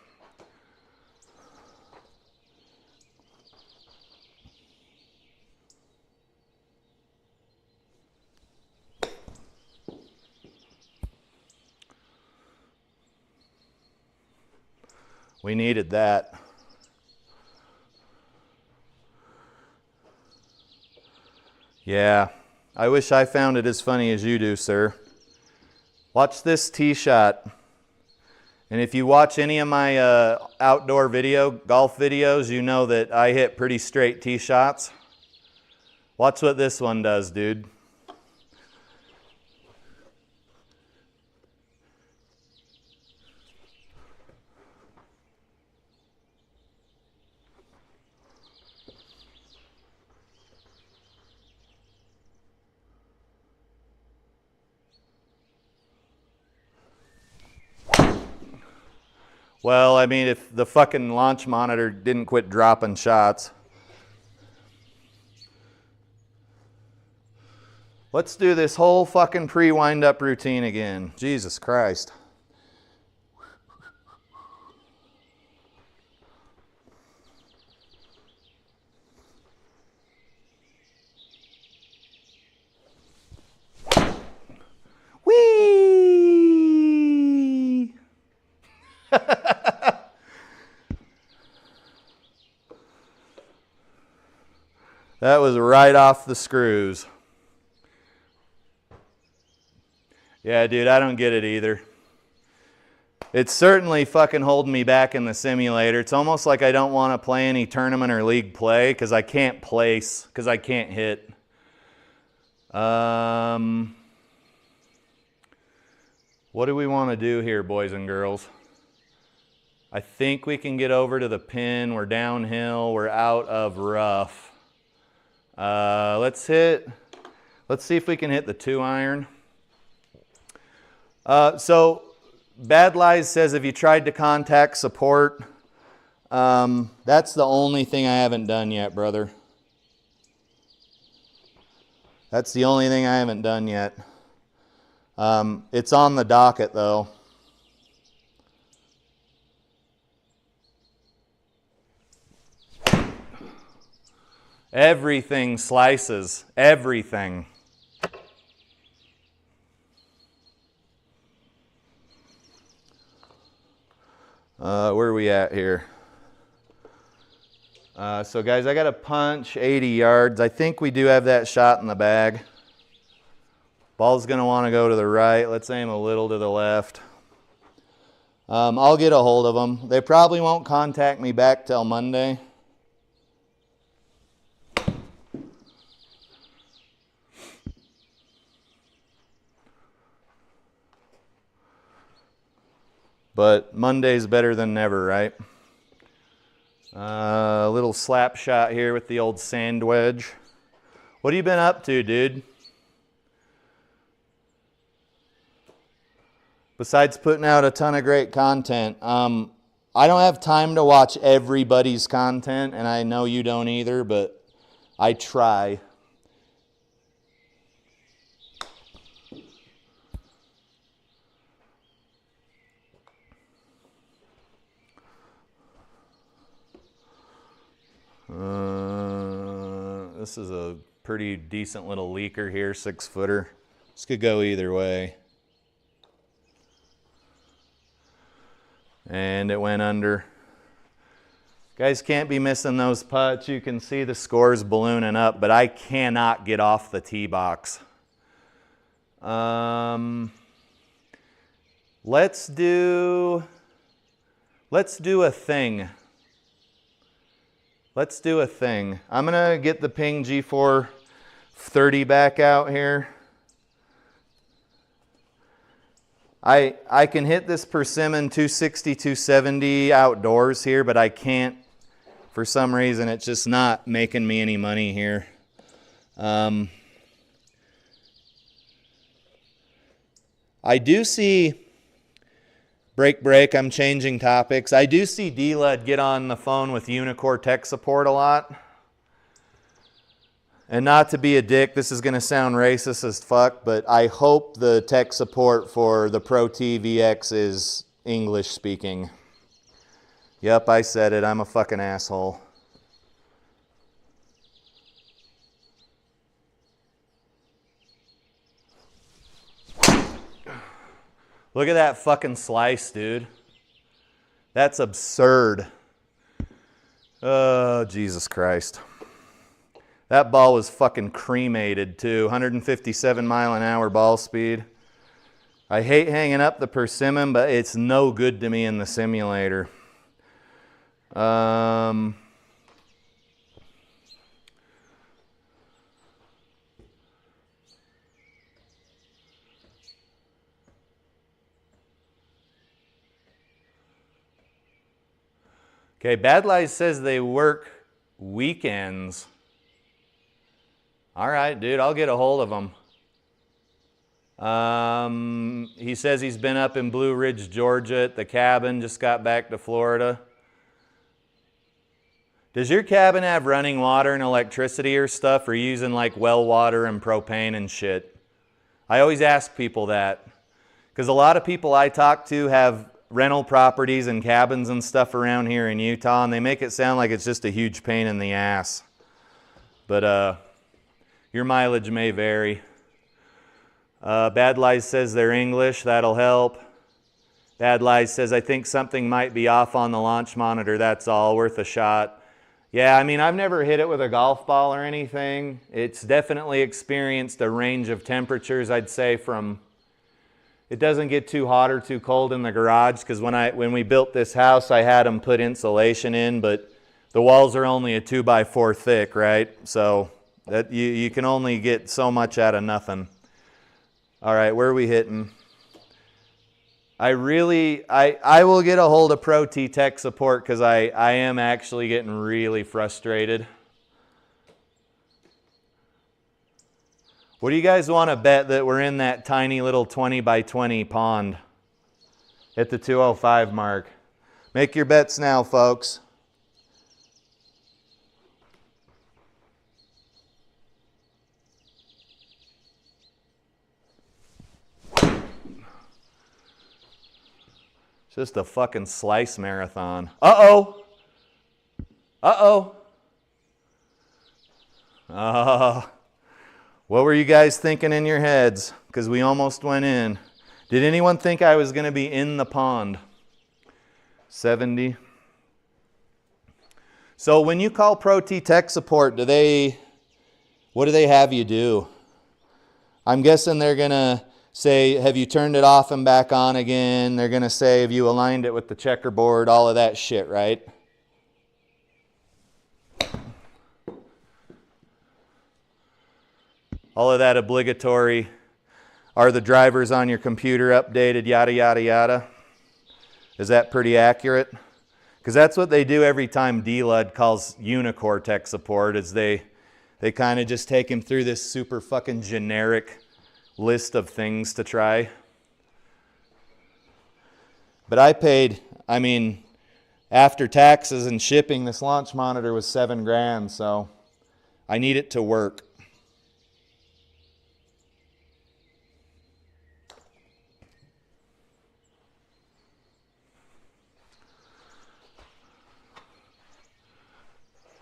We needed that. Yeah, I wish I found it as funny as you do, sir. Watch this tee shot. And if you watch any of my outdoor golf videos, you know that I hit pretty straight tee shots. Watch what this one does, dude. Well, I mean, if the fucking launch monitor didn't quit dropping shots. Let's do this whole fucking pre-wind-up routine again. Jesus Christ. Whee! That was right off the screws. Yeah, dude, I don't get it either. It's certainly fucking holding me back in the simulator. It's almost like I don't want to play any tournament or league play because I can't place, because I can't hit. What do we want to do here, boys and girls? I think we can get over to the pin. We're downhill. We're out of rough. Let's see if we can hit the 2-iron. So Bad Lies says, if you tried to contact support, that's the only thing I haven't done yet, brother. That's the only thing I haven't done yet. It's on the docket, though. Everything slices. Everything. Where are we at here? So guys, I got a punch 80 yards. I think we do have that shot in the bag. Ball's going to want to go to the right. Let's aim a little to the left. I'll get a hold of them. They probably won't contact me back till Monday. But Monday's better than never, right? A little slap shot here with the old sand wedge. What have you been up to, dude? Besides putting out a ton of great content. I don't have time to watch everybody's content, and I know you don't either, but I try. This is a pretty decent little leaker here, 6-footer. This could go either way. And it went under. Guys can't be missing those putts. You can see the scores ballooning up, but I cannot get off the tee box. Let's do a thing. Let's do a thing. I'm going to get the Ping G4 30 back out here. I can hit this persimmon 260, 270 outdoors here, but I can't, for some reason, it's just not making me any money here. I do see... Break, I'm changing topics. I do see D-Lud get on the phone with Unicore tech support a lot. And not to be a dick, this is going to sound racist as fuck, but I hope the tech support for the ProTee VX is English speaking. Yep, I said it. I'm a fucking asshole. Look at that fucking slice, dude. That's absurd. Oh, Jesus Christ. That ball was fucking cremated, too. 157 mile an hour ball speed. I hate hanging up the persimmon, but it's no good to me in the simulator. Okay, Bad Lies says they work weekends. All right, dude, I'll get a hold of him. He says he's been up in Blue Ridge, Georgia at the cabin, just got back to Florida. Does your cabin have running water and electricity or stuff, or using like well water and propane and shit? I always ask people that, because a lot of people I talk to have rental properties and cabins and stuff around here in Utah, and they make it sound like it's just a huge pain in the ass. But your mileage may vary. Bad Lies says they're English. That'll help. Bad Lies says, I think something might be off on the launch monitor. That's all. Worth a shot. Yeah, I mean, I've never hit it with a golf ball or anything. It's definitely experienced a range of temperatures, I'd say, from it doesn't get too hot or too cold in the garage, because when we built this house, I had them put insulation in, but the walls are only a 2x4 thick, right? So that you can only get so much out of nothing. All right, where are we hitting? I will get a hold of ProTee tech support, because I am actually getting really frustrated. What do you guys want to bet that we're in that tiny little 20x20 pond at the 205 mark? Make your bets now, folks. It's just a fucking slice marathon. Uh-oh. Uh-oh. What were you guys thinking in your heads? Because we almost went in. Did anyone think I was going to be in the pond? 70. So when you call ProTee tech support, what do they have you do? I'm guessing they're going to say, have you turned it off and back on again? They're going to say, have you aligned it with the checkerboard? All of that shit, right? All of that obligatory, are the drivers on your computer updated, yada, yada, yada. Is that pretty accurate? Because that's what they do every time DLUD calls Unicore tech support, is they kind of just take him through this super fucking generic list of things to try. But I paid, I mean, after taxes and shipping, this launch monitor was $7 grand, so I need it to work.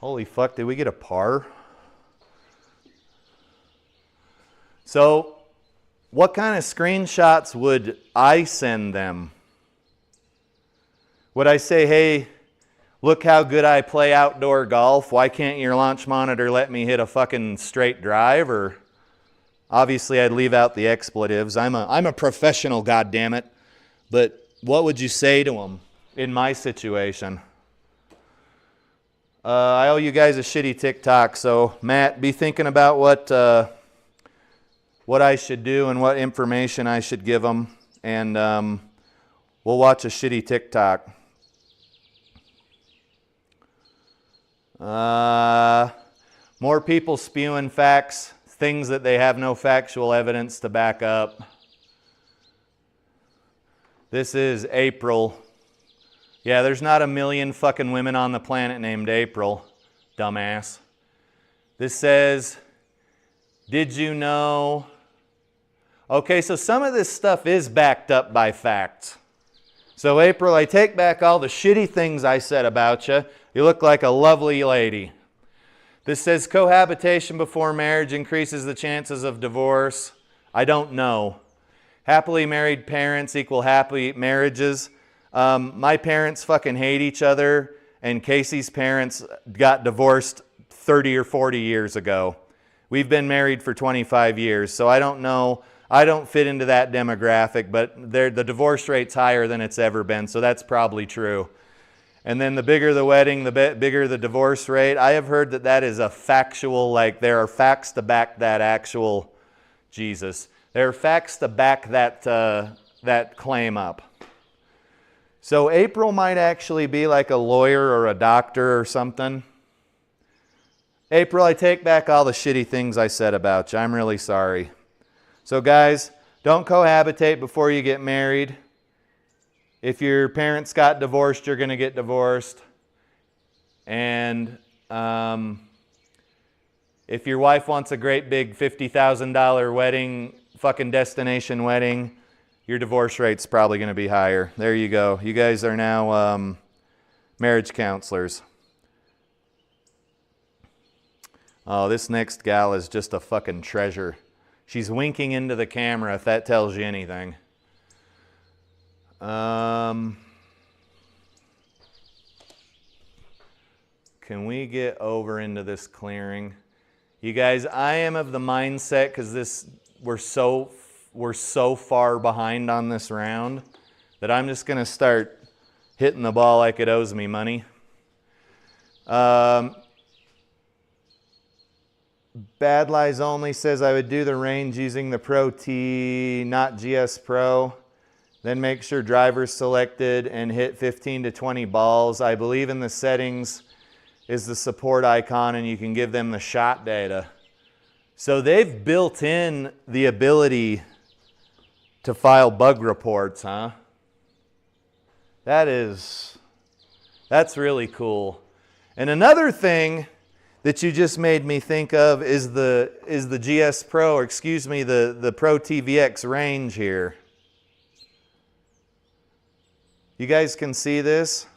Holy fuck, did we get a par? So, what kind of screenshots would I send them? Would I say, hey, look how good I play outdoor golf. Why can't your launch monitor let me hit a fucking straight drive? Or obviously I'd leave out the expletives. I'm a professional, goddammit. But what would you say to them in my situation? I owe you guys a shitty TikTok, so Matt, be thinking about what I should do and what information I should give them, and we'll watch a shitty TikTok. More people spewing facts, things that they have no factual evidence to back up. This is April. Yeah, there's not a million fucking women on the planet named April, dumbass. This says, did you know? Okay, so some of this stuff is backed up by facts. So April, I take back all the shitty things I said about you. You look like a lovely lady. This says cohabitation before marriage increases the chances of divorce. I don't know. Happily married parents equal happy marriages. My parents fucking hate each other, and Casey's parents got divorced 30 or 40 years ago. We've been married for 25 years, so I don't know. I don't fit into that demographic, but the divorce rate's higher than it's ever been, so that's probably true. And then the bigger the wedding, the bigger the divorce rate. I have heard that is a factual, like there are facts to back that actual, Jesus. There are facts to back that claim up. So April might actually be like a lawyer or a doctor or something. April, I take back all the shitty things I said about you. I'm really sorry. So guys, don't cohabitate before you get married. If your parents got divorced, you're going to get divorced. And if your wife wants a great big $50,000 wedding, fucking destination wedding, your divorce rate's probably going to be higher. There you go. You guys are now marriage counselors. Oh, this next gal is just a fucking treasure. She's winking into the camera, if that tells you anything. Can we get over into this clearing? You guys, I am of the mindset, because we're we're so far behind on this round that I'm just going to start hitting the ball like it owes me money. Bad Lies Only says I would do the range using the ProTee, not GS Pro. Then make sure driver's selected and hit 15 to 20 balls. I believe in the settings is the support icon and you can give them the shot data. So they've built in the ability to file bug reports, huh? That's really cool. And another thing that you just made me think of is the GS Pro, or excuse me, the ProTee VX range here. You guys can see this.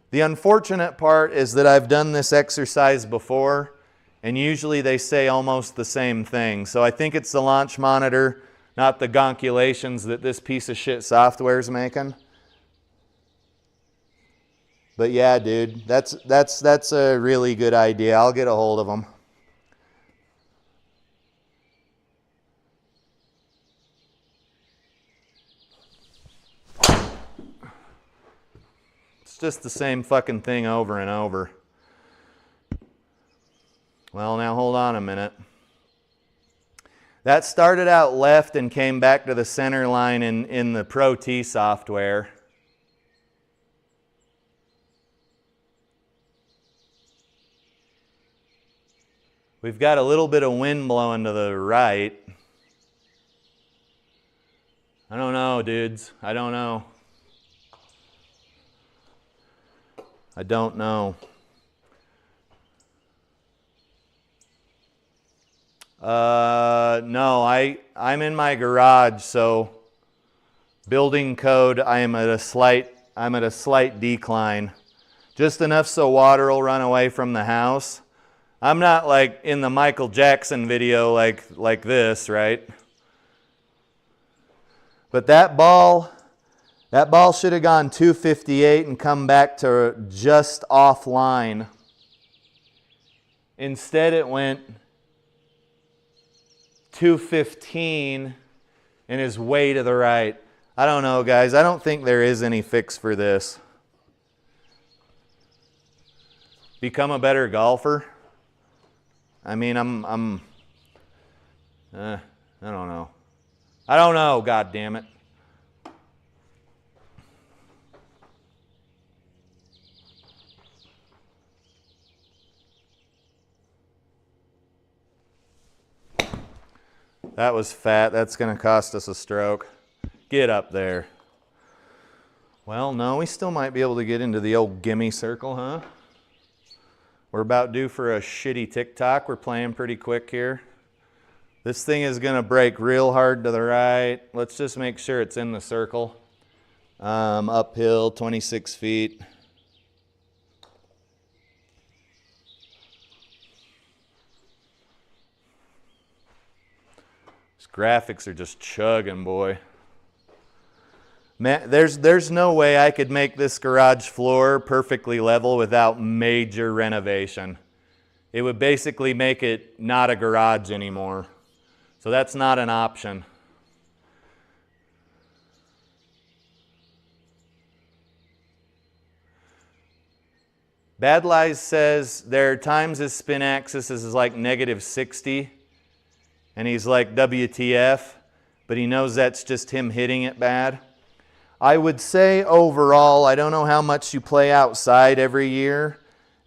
The unfortunate part is that I've done this exercise before, and usually they say almost the same thing. So I think it's the launch monitor, not the gonculations that this piece of shit software is making. But yeah, dude, that's a really good idea. I'll get a hold of them. It's just the same fucking thing over and over. Well, now hold on a minute. That started out left and came back to the center line in the ProTee software. We've got a little bit of wind blowing to the right. I don't know, dudes. I don't know. I don't know. No, I'm in my garage, so building code, I'm at a slight decline. Just enough so water will run away from the house. I'm not like in the Michael Jackson video like this, right? But that ball should have gone 258 and come back to just offline. Instead it went 215 and is way to the right. I don't know, guys. I don't think there is any fix for this. Become a better golfer? I mean, I don't know. I don't know, God damn it. That was fat. That's going to cost us a stroke. Get up there. Well, no, we still might be able to get into the old gimme circle, huh? We're about due for a shitty TikTok. We're playing pretty quick here. This thing is going to break real hard to the right. Let's just make sure it's in the circle. Uphill, 26 feet. These graphics are just chugging, boy. Man, there's no way I could make this garage floor perfectly level without major renovation. It would basically make it not a garage anymore. So that's not an option. Bad Lies says there are times his spin axis is like -60 and he's like WTF, but he knows that's just him hitting it bad. I would say overall, I don't know how much you play outside every year.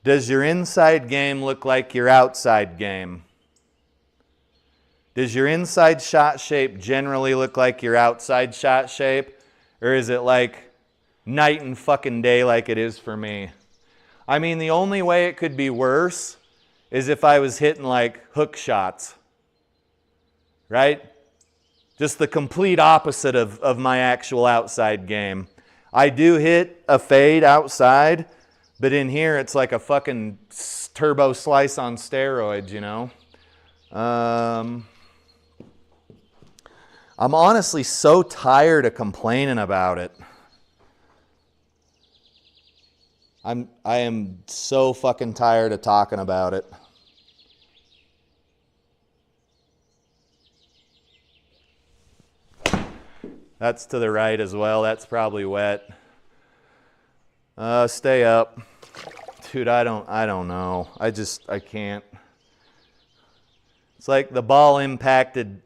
Does your inside game look like your outside game? Does your inside shot shape generally look like your outside shot shape? Or is it like night and fucking day like it is for me? I mean, the only way it could be worse is if I was hitting like hook shots, right? Just the complete opposite of my actual outside game. I do hit a fade outside, but in here it's like a fucking turbo slice on steroids, you know? I'm honestly so tired of complaining about it. I am so fucking tired of talking about it. That's to the right as well. That's probably wet. Stay up. Dude, I don't know. I can't. It's like the ball impacted.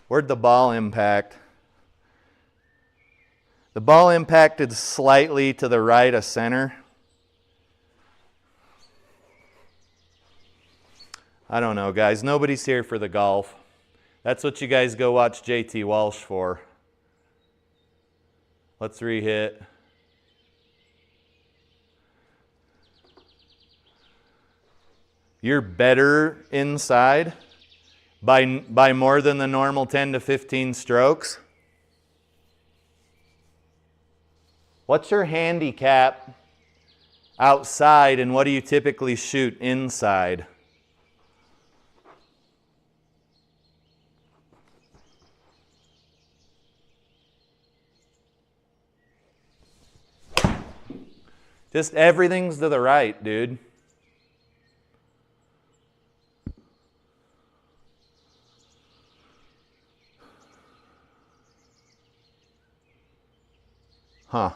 Where'd the ball impact? The ball impacted slightly to the right of center. I don't know, guys. Nobody's here for the golf. That's what you guys go watch JT Walsh for. Let's re-hit. You're better inside by more than the normal 10 to 15 strokes. What's your handicap outside, and what do you typically shoot inside? Just everything's to the right, dude. Huh.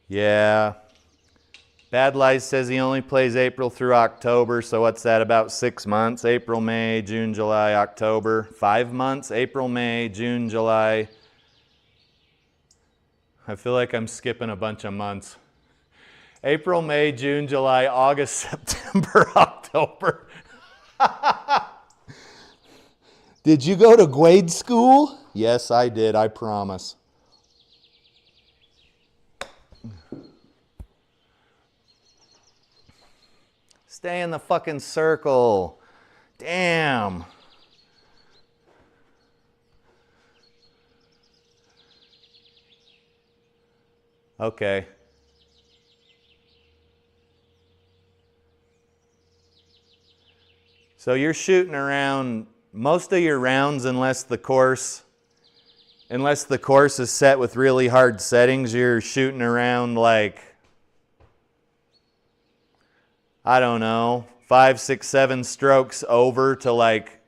Yeah. Bad Lies says he only plays April through October, so what's that, about 6 months? April, May, June, July, October. 5 months? April, May, June, July. I feel like I'm skipping a bunch of months. April, May, June, July, August, September, October. Did you go to grade school? Yes, I did, I promise. Stay in the fucking circle. Damn. Okay. So you're shooting around most of your rounds, unless the course is set with really hard settings, you're shooting around like, I don't know, 5, 6, 7 strokes over to like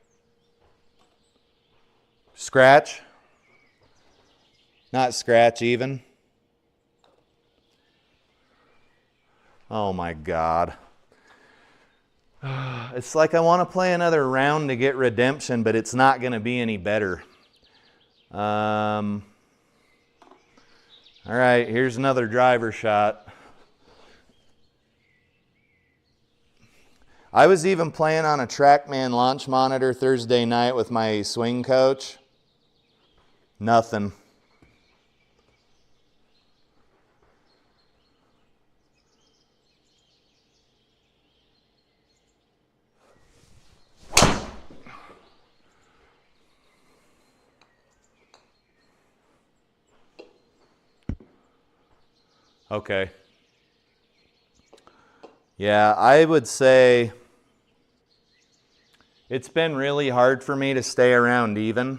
scratch. Not scratch even. Oh my God. It's like I want to play another round to get redemption, but it's not going to be any better. All right, here's another driver shot. I was even playing on a TrackMan launch monitor Thursday night with my swing coach. Nothing. Okay. Yeah, I would say it's been really hard for me to stay around even,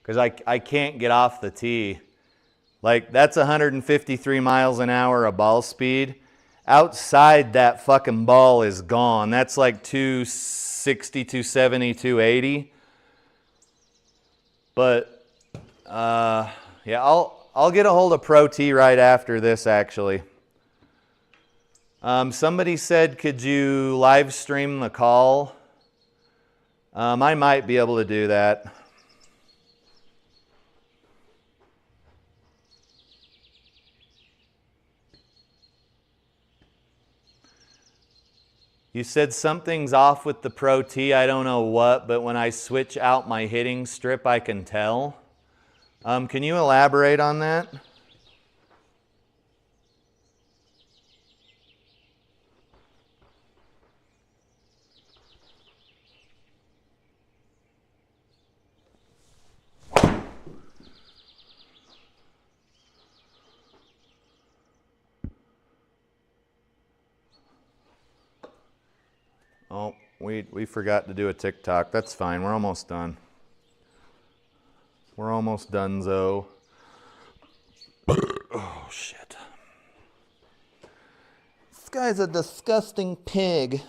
because I can't get off the tee. Like, that's 153 miles an hour of ball speed. Outside, that fucking ball is gone. That's like 260, 270, 280. But, yeah, I'll get a hold of ProTee right after this, actually. Somebody said, could you live stream the call? I might be able to do that. You said something's off with the ProTee. I don't know what, but when I switch out my hitting strip, I can tell. Can you elaborate on that? Oh, we forgot to do a TikTok. That's fine. We're almost done. We're almost done, Zoe. Oh, shit. guy's a disgusting pig.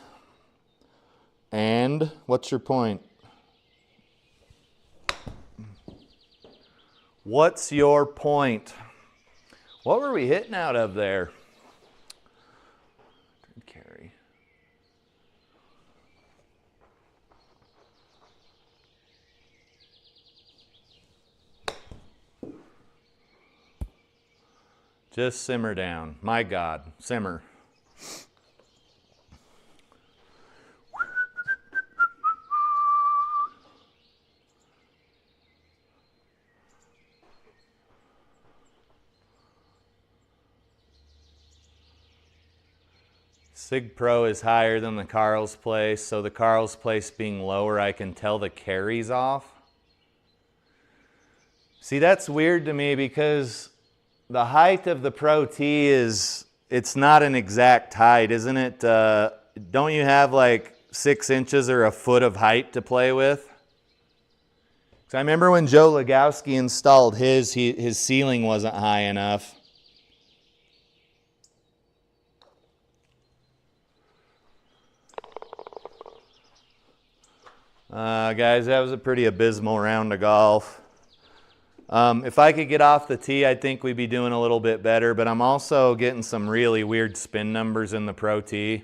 And what's your point? What's your point? What were we hitting out of there? Carry. Just simmer down. My God, simmer. SIGPRO is higher than the Carl's place, so the Carl's place being lower, I can tell the carries off. See, that's weird to me because the height of the ProTee is, it's not an exact height, isn't it? Don't you have like 6 inches or a foot of height to play with? So I remember when Joe Lagowski installed his ceiling wasn't high enough. Guys, that was a pretty abysmal round of golf. If I could get off the tee, I think we'd be doing a little bit better, but I'm also getting some really weird spin numbers in the ProTee.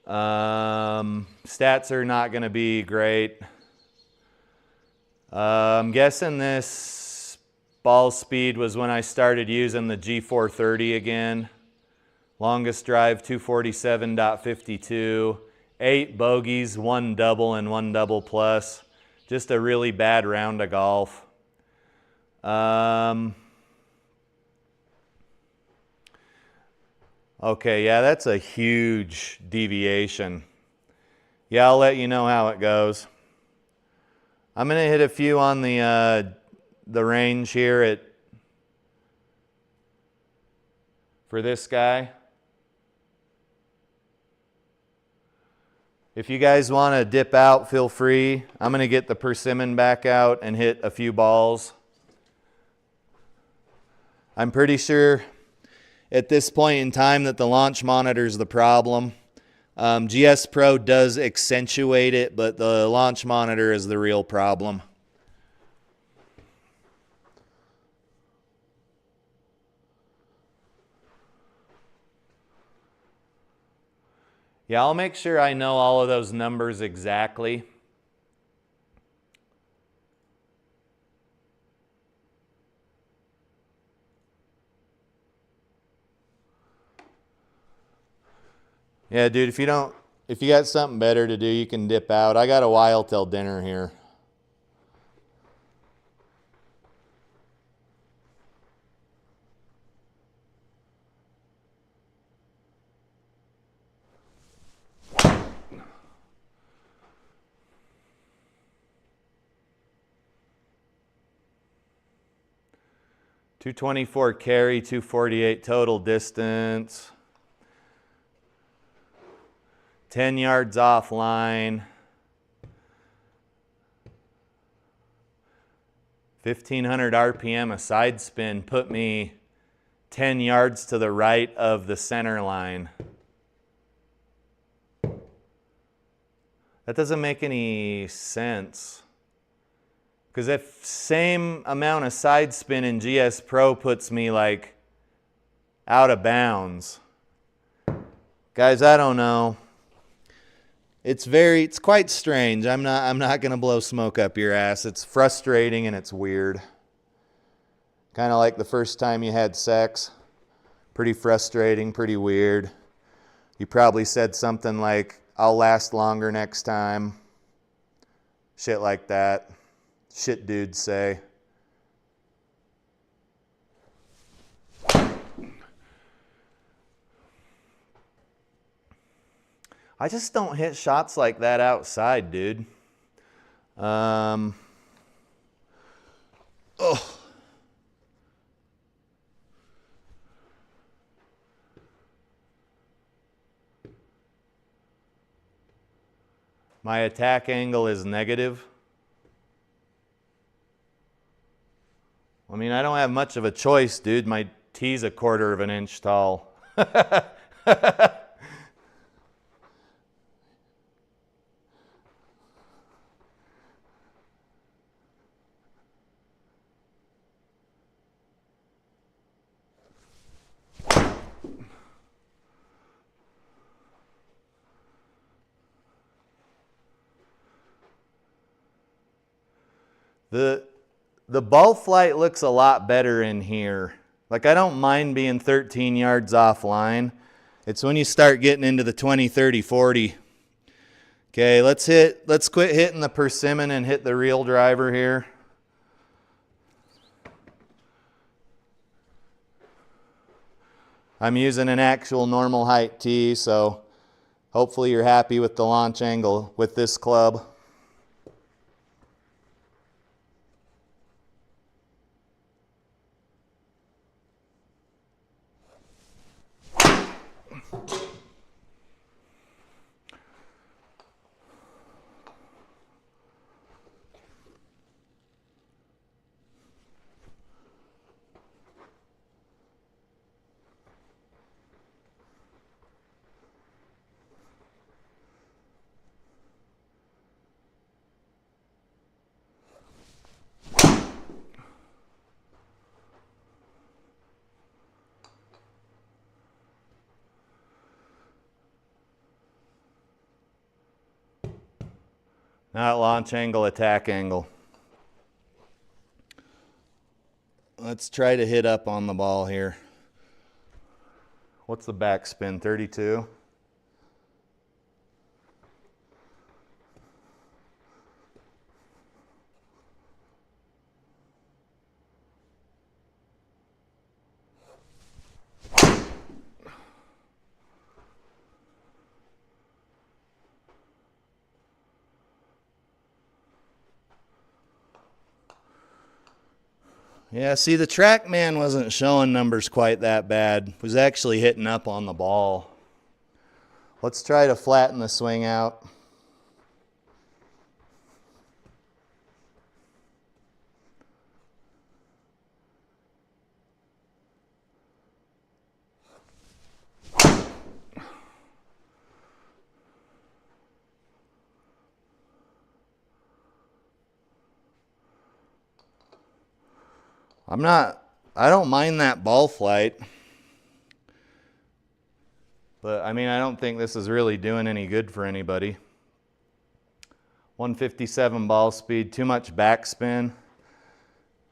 Stats are not going to be great. I'm guessing this ball speed was when I started using the G430 again. Longest drive, 247.52. 8 bogeys, 1 double and 1 double plus. Just a really bad round of golf. Okay, yeah, that's a huge deviation. Yeah, I'll let you know how it goes. I'm going to hit a few on the range here for this guy. If you guys want to dip out, feel free. I'm going to get the persimmon back out and hit a few balls. I'm pretty sure at this point in time that the launch monitor is the problem. GS Pro does accentuate it, but the launch monitor is the real problem. Yeah, I'll make sure I know all of those numbers exactly. Yeah, dude, if you got something better to do, you can dip out. I got a while till dinner here. .224 carry, 248 total distance. 10 yards offline. 1500 RPM a side spin put me 10 yards to the right of the center line. That doesn't make any sense. Because if same amount of side spin in GS Pro puts me like out of bounds. Guys, I don't know. It's quite strange. I'm not gonna blow smoke up your ass. It's frustrating and it's weird. Kind of like the first time you had sex. Pretty frustrating, pretty weird. You probably said something like, "I'll last longer next time." Shit like that. Shit dudes say. I just don't hit shots like that outside, dude. Oh. My attack angle is negative. I mean, I don't have much of a choice, dude. My tee's a 1/4 of an inch tall. The ball flight looks a lot better in here. Like, I don't mind being 13 yards offline. It's when you start getting into the 20, 30, 40. Okay, let's quit hitting the persimmon and hit the real driver here. I'm using an actual normal height tee, so hopefully you're happy with the launch angle with this club. Not launch angle, attack angle. Let's try to hit up on the ball here. What's the backspin, 32? Yeah, see, the TrackMan wasn't showing numbers quite that bad. It was actually hitting up on the ball. Let's try to flatten the swing out. I don't mind that ball flight. But, I mean, I don't think this is really doing any good for anybody. 157 ball speed, too much backspin.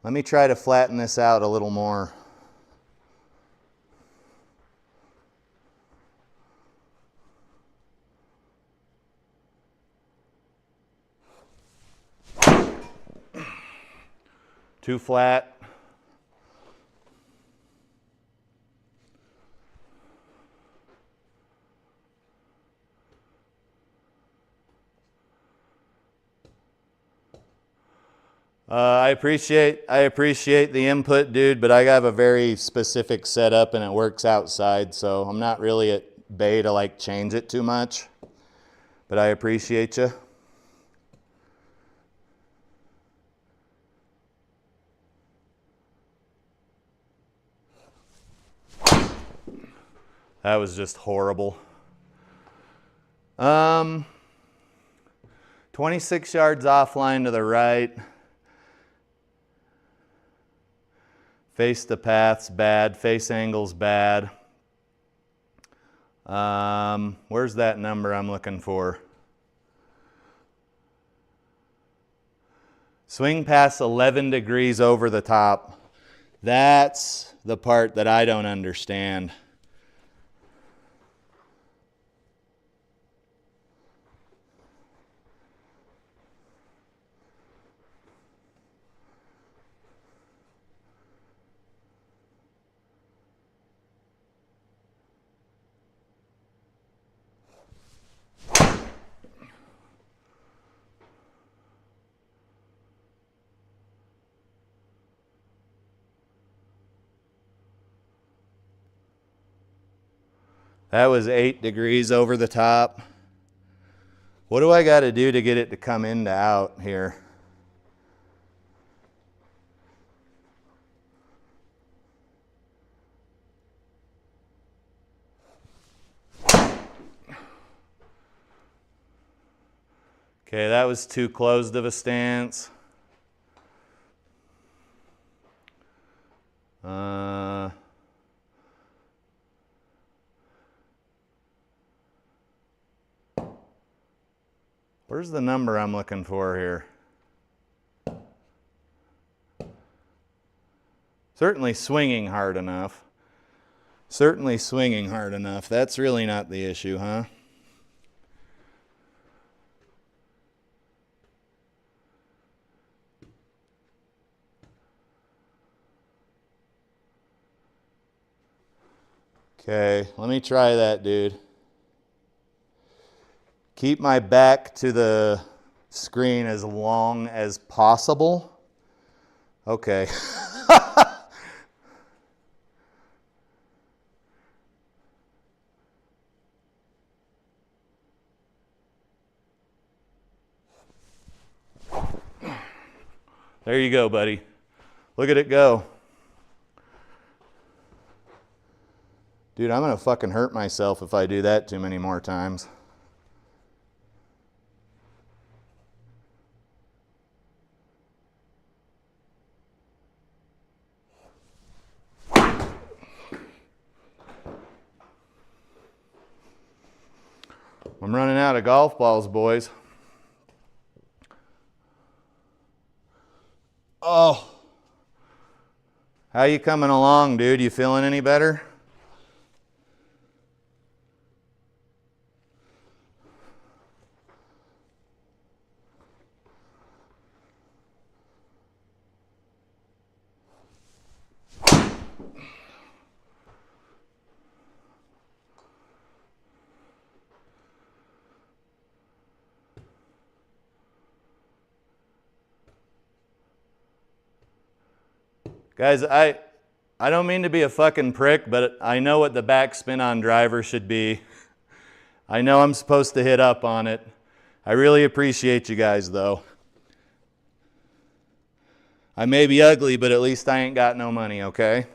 Let me try to flatten this out a little more. Too flat. I appreciate the input, dude, but I have a very specific setup and it works outside, so I'm not really at bay to like change it too much. But I appreciate you. That was just horrible. 26 yards offline to the right. Face the path's bad, face angle's bad. Where's that number I'm looking for? Swing pass 11 degrees over the top. That's the part that I don't understand. That was 8 degrees over the top. What do I got to do to get it to come into out here? Okay, that was too closed of a stance. Where's the number I'm looking for here? Certainly swinging hard enough. Certainly swinging hard enough. That's really not the issue, huh? Okay, let me try that, dude. Keep my back to the screen as long as possible. Okay. There you go, buddy. Look at it go. Dude, I'm gonna fucking hurt myself if I do that too many more times. I'm running out of golf balls, boys. Oh. How you coming along, dude? You feeling any better? Guys, I don't mean to be a fucking prick, but I know what the backspin on driver should be. I know I'm supposed to hit up on it. I really appreciate you guys, though. I may be ugly, but at least I ain't got no money, okay?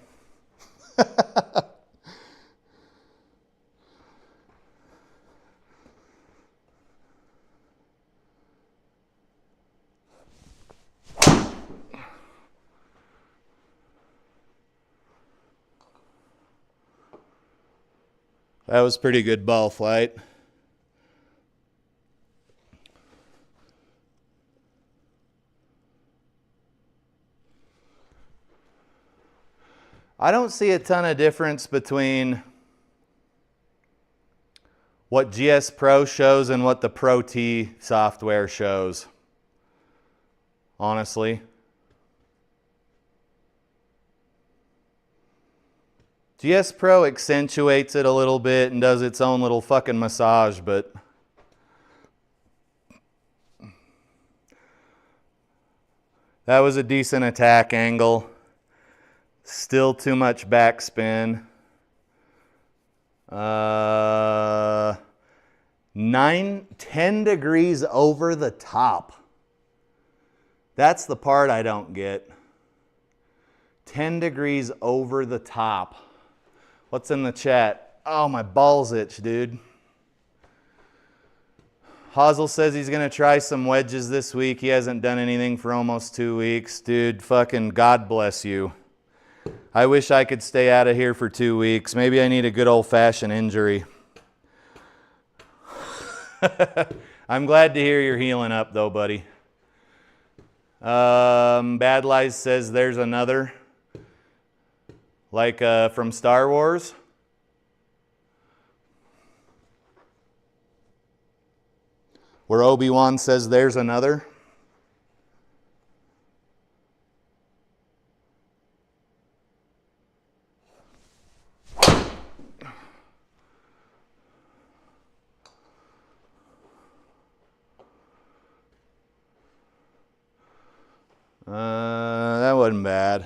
That was pretty good ball flight. I don't see a ton of difference between what GS Pro shows and what the ProTee software shows, honestly. GS Pro accentuates it a little bit and does its own little fucking massage, but that was a decent attack angle. Still too much backspin. 10 degrees over the top. That's the part I don't get. 10 degrees over the top. What's in the chat? Oh, my balls itch, dude. Hazel says he's going to try some wedges this week. He hasn't done anything for almost 2 weeks. Dude, fucking God bless you. I wish I could stay out of here for 2 weeks. Maybe I need a good old-fashioned injury. I'm glad to hear you're healing up, though, buddy. Bad Lies says there's another. Like from Star Wars. Where Obi-Wan says there's another. That wasn't bad.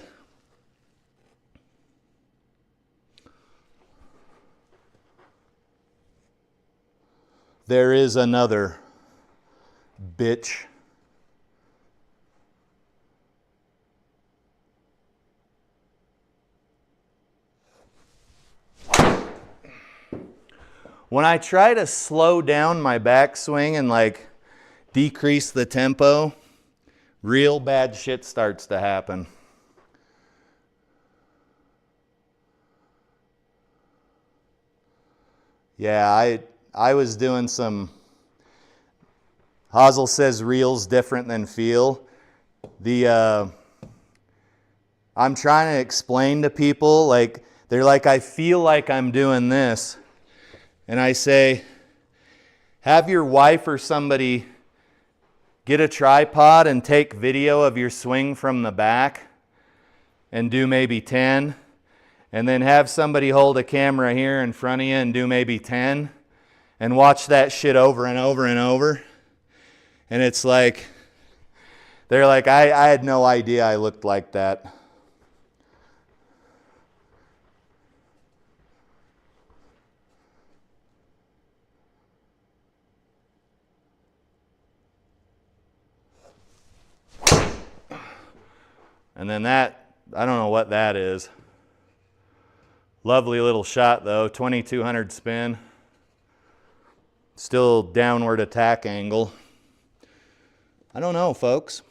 There is another, bitch. When I try to slow down my backswing and like decrease the tempo, real bad shit starts to happen. Yeah, I was doing some, Hazel says real's different than feel. I'm trying to explain to people, like, they're like, I feel like I'm doing this. And I say, have your wife or somebody get a tripod and take video of your swing from the back and do maybe 10. And then have somebody hold a camera here in front of you and do maybe 10. And watch that shit over and over and over. And it's like, they're like, I had no idea I looked like that. And then that, I don't know what that is. Lovely little shot though, 2200 spin. Still downward attack angle. I don't know, folks.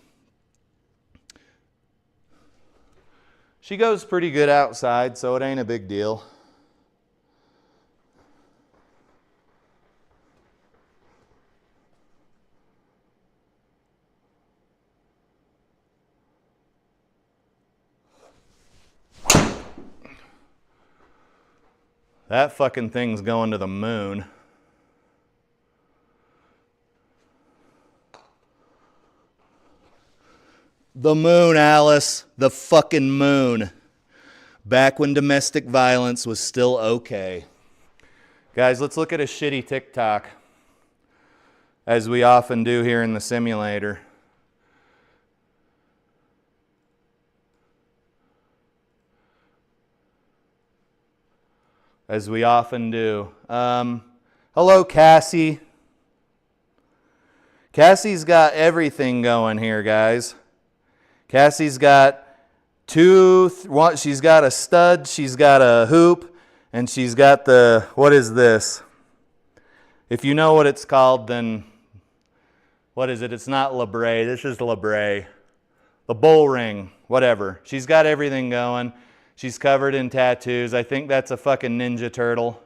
She goes pretty good outside, so it ain't a big deal. That fucking thing's going to the moon. The moon, Alice. The fucking moon. Back when domestic violence was still okay. Guys, let's look at a shitty TikTok, as we often do here in the simulator. As we often do. Hello, Cassie. Cassie's got everything going here, guys. Cassie's got she's got a stud, she's got a hoop, and she's got the, what is this? If you know what it's called, then what is it? It's not labre, this is labre. The bull ring, whatever. She's got everything going. She's covered in tattoos. I think that's a fucking Ninja Turtle.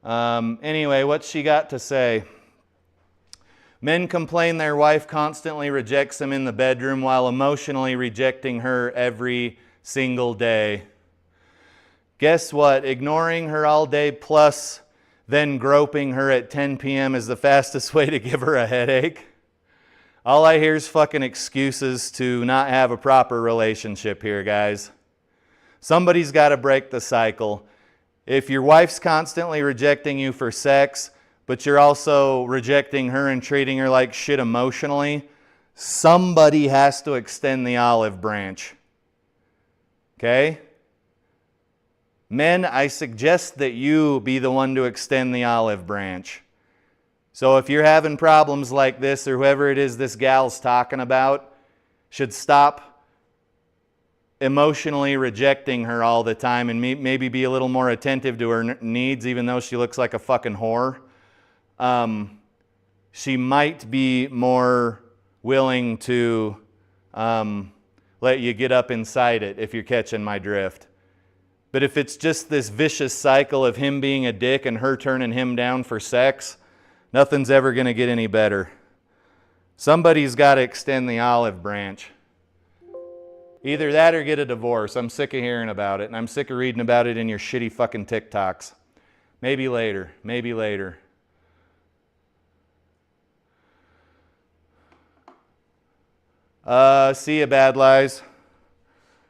Anyway, what's she got to say? Men complain their wife constantly rejects them in the bedroom while emotionally rejecting her every single day. Guess what? Ignoring her all day plus then groping her at 10 p.m. is the fastest way to give her a headache. All I hear is fucking excuses to not have a proper relationship here, guys. Somebody's got to break the cycle. If your wife's constantly rejecting you for sex, but you're also rejecting her and treating her like shit emotionally, somebody has to extend the olive branch. Okay? Men, I suggest that you be the one to extend the olive branch. So if you're having problems like this, or whoever it is this gal's talking about, should stop emotionally rejecting her all the time and maybe be a little more attentive to her needs, even though she looks like a fucking whore. She might be more willing to let you get up inside it, if you're catching my drift. But if it's just this vicious cycle of him being a dick and her turning him down for sex, nothing's ever going to get any better. Somebody's got to extend the olive branch. Either that or get a divorce. I'm sick of hearing about it, and I'm sick of reading about it in your shitty fucking TikToks. Maybe later. Maybe later. See ya, Bad Lies.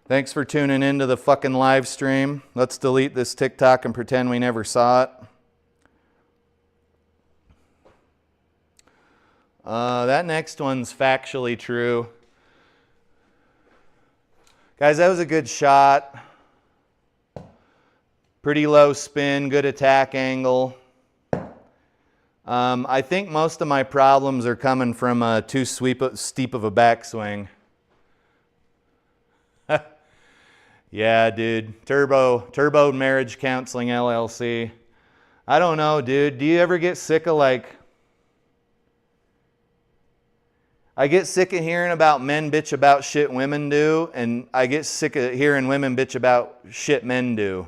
Thanks for tuning into the fucking live stream. Let's delete this TikTok and pretend we never saw it. That next one's factually true. Guys, that was a good shot. Pretty low spin, good attack angle. I think most of my problems are coming from too steep of a backswing. Yeah, dude. Turbo Marriage Counseling LLC. I don't know, dude. Do you ever get sick of like I get sick of hearing about men bitch about shit women do, and I get sick of hearing women bitch about shit men do.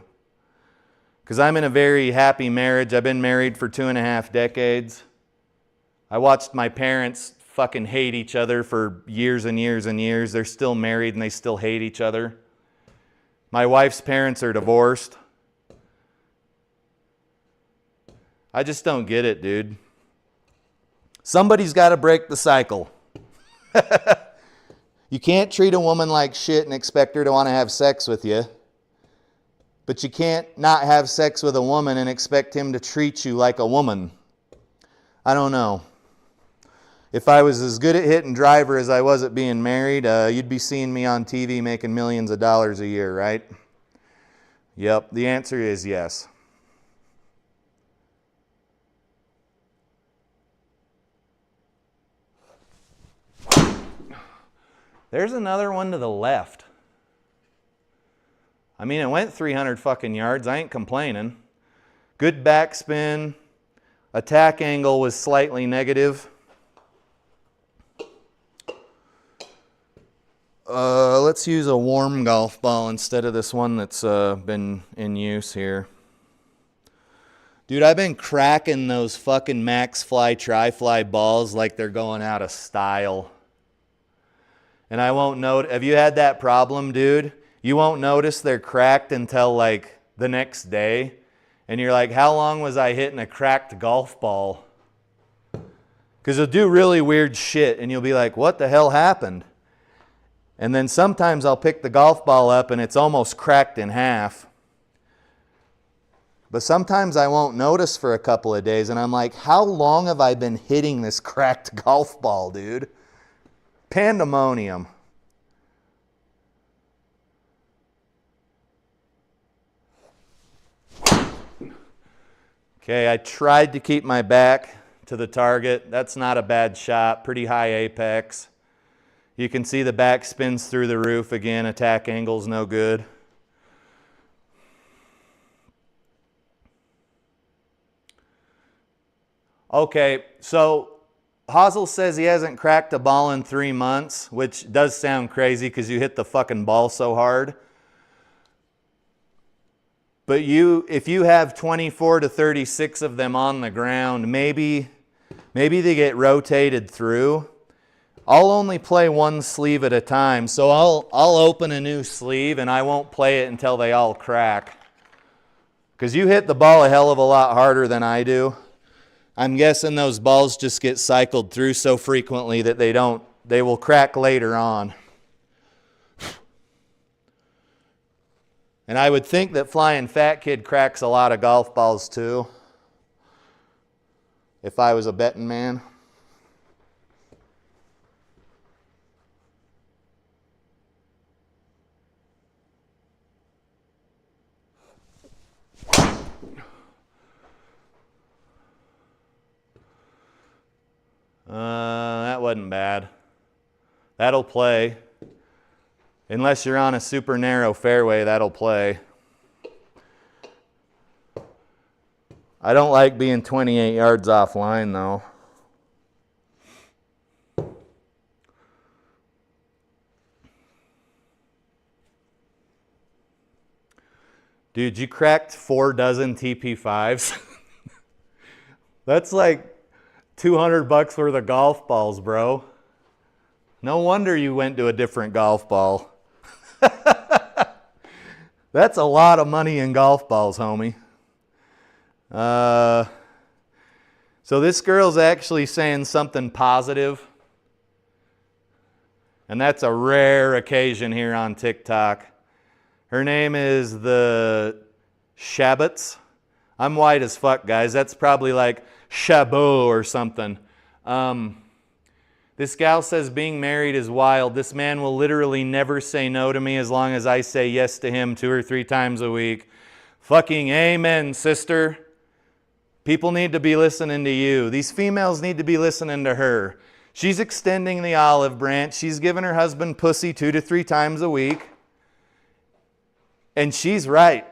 Because I'm in a very happy marriage. I've been married for 2.5 decades. I watched my parents fucking hate each other for years and years and years. They're still married and they still hate each other. My wife's parents are divorced. I just don't get it, dude. Somebody's got to break the cycle. You can't treat a woman like shit and expect her to want to have sex with you. But you can't not have sex with a woman and expect him to treat you like a woman. I don't know. If I was as good at hitting driver as I was at being married, you'd be seeing me on TV making millions of dollars a year, right? Yep, the answer is yes. There's another one to the left. I mean, it went 300 fucking yards. I ain't complaining. Good backspin. Attack angle was slightly negative. Let's use a warm golf ball instead of this one that's been in use here. Dude, I've been cracking those fucking MAXFLI, TRIFLI balls like they're going out of style. And I won't note. Have you had that problem, dude? You won't notice they're cracked until like the next day. And you're like, how long was I hitting a cracked golf ball? Because you'll do really weird shit and you'll be like, what the hell happened? And then sometimes I'll pick the golf ball up and it's almost cracked in half. But sometimes I won't notice for a couple of days and I'm like, how long have I been hitting this cracked golf ball, dude? Pandemonium. Okay, I tried to keep my back to the target. That's not a bad shot. Pretty high apex. You can see the back spins through the roof again. Attack angle's no good. Okay, so Hazel says he hasn't cracked a ball in 3 months, which does sound crazy because you hit the fucking ball so hard. But if you have 24 to 36 of them on the ground, maybe they get rotated through. I'll only play one sleeve at a time, so I'll open a new sleeve and I won't play it until they all crack. Because you hit the ball a hell of a lot harder than I do. I'm guessing those balls just get cycled through so frequently that they will crack later on. And I would think that Flying Fat Kid cracks a lot of golf balls too, if I was a betting man. That wasn't bad. That'll play. Unless you're on a super narrow fairway, that'll play. I don't like being 28 yards offline though. Dude, you cracked 4 dozen TP5s. That's like $200 worth of golf balls, bro. No wonder you went to a different golf ball. That's a lot of money in golf balls, homie. So this girl's actually saying something positive. And that's a rare occasion here on TikTok. Her name is the Shabbats. I'm white as fuck, guys. That's probably like Chabot or something. This gal says being married is wild. This man will literally never say no to me as long as I say yes to him 2 or 3 times a week. Fucking amen, sister. People need to be listening to you. These females need to be listening to her. She's extending the olive branch. She's giving her husband pussy 2 to 3 times a week. And she's right.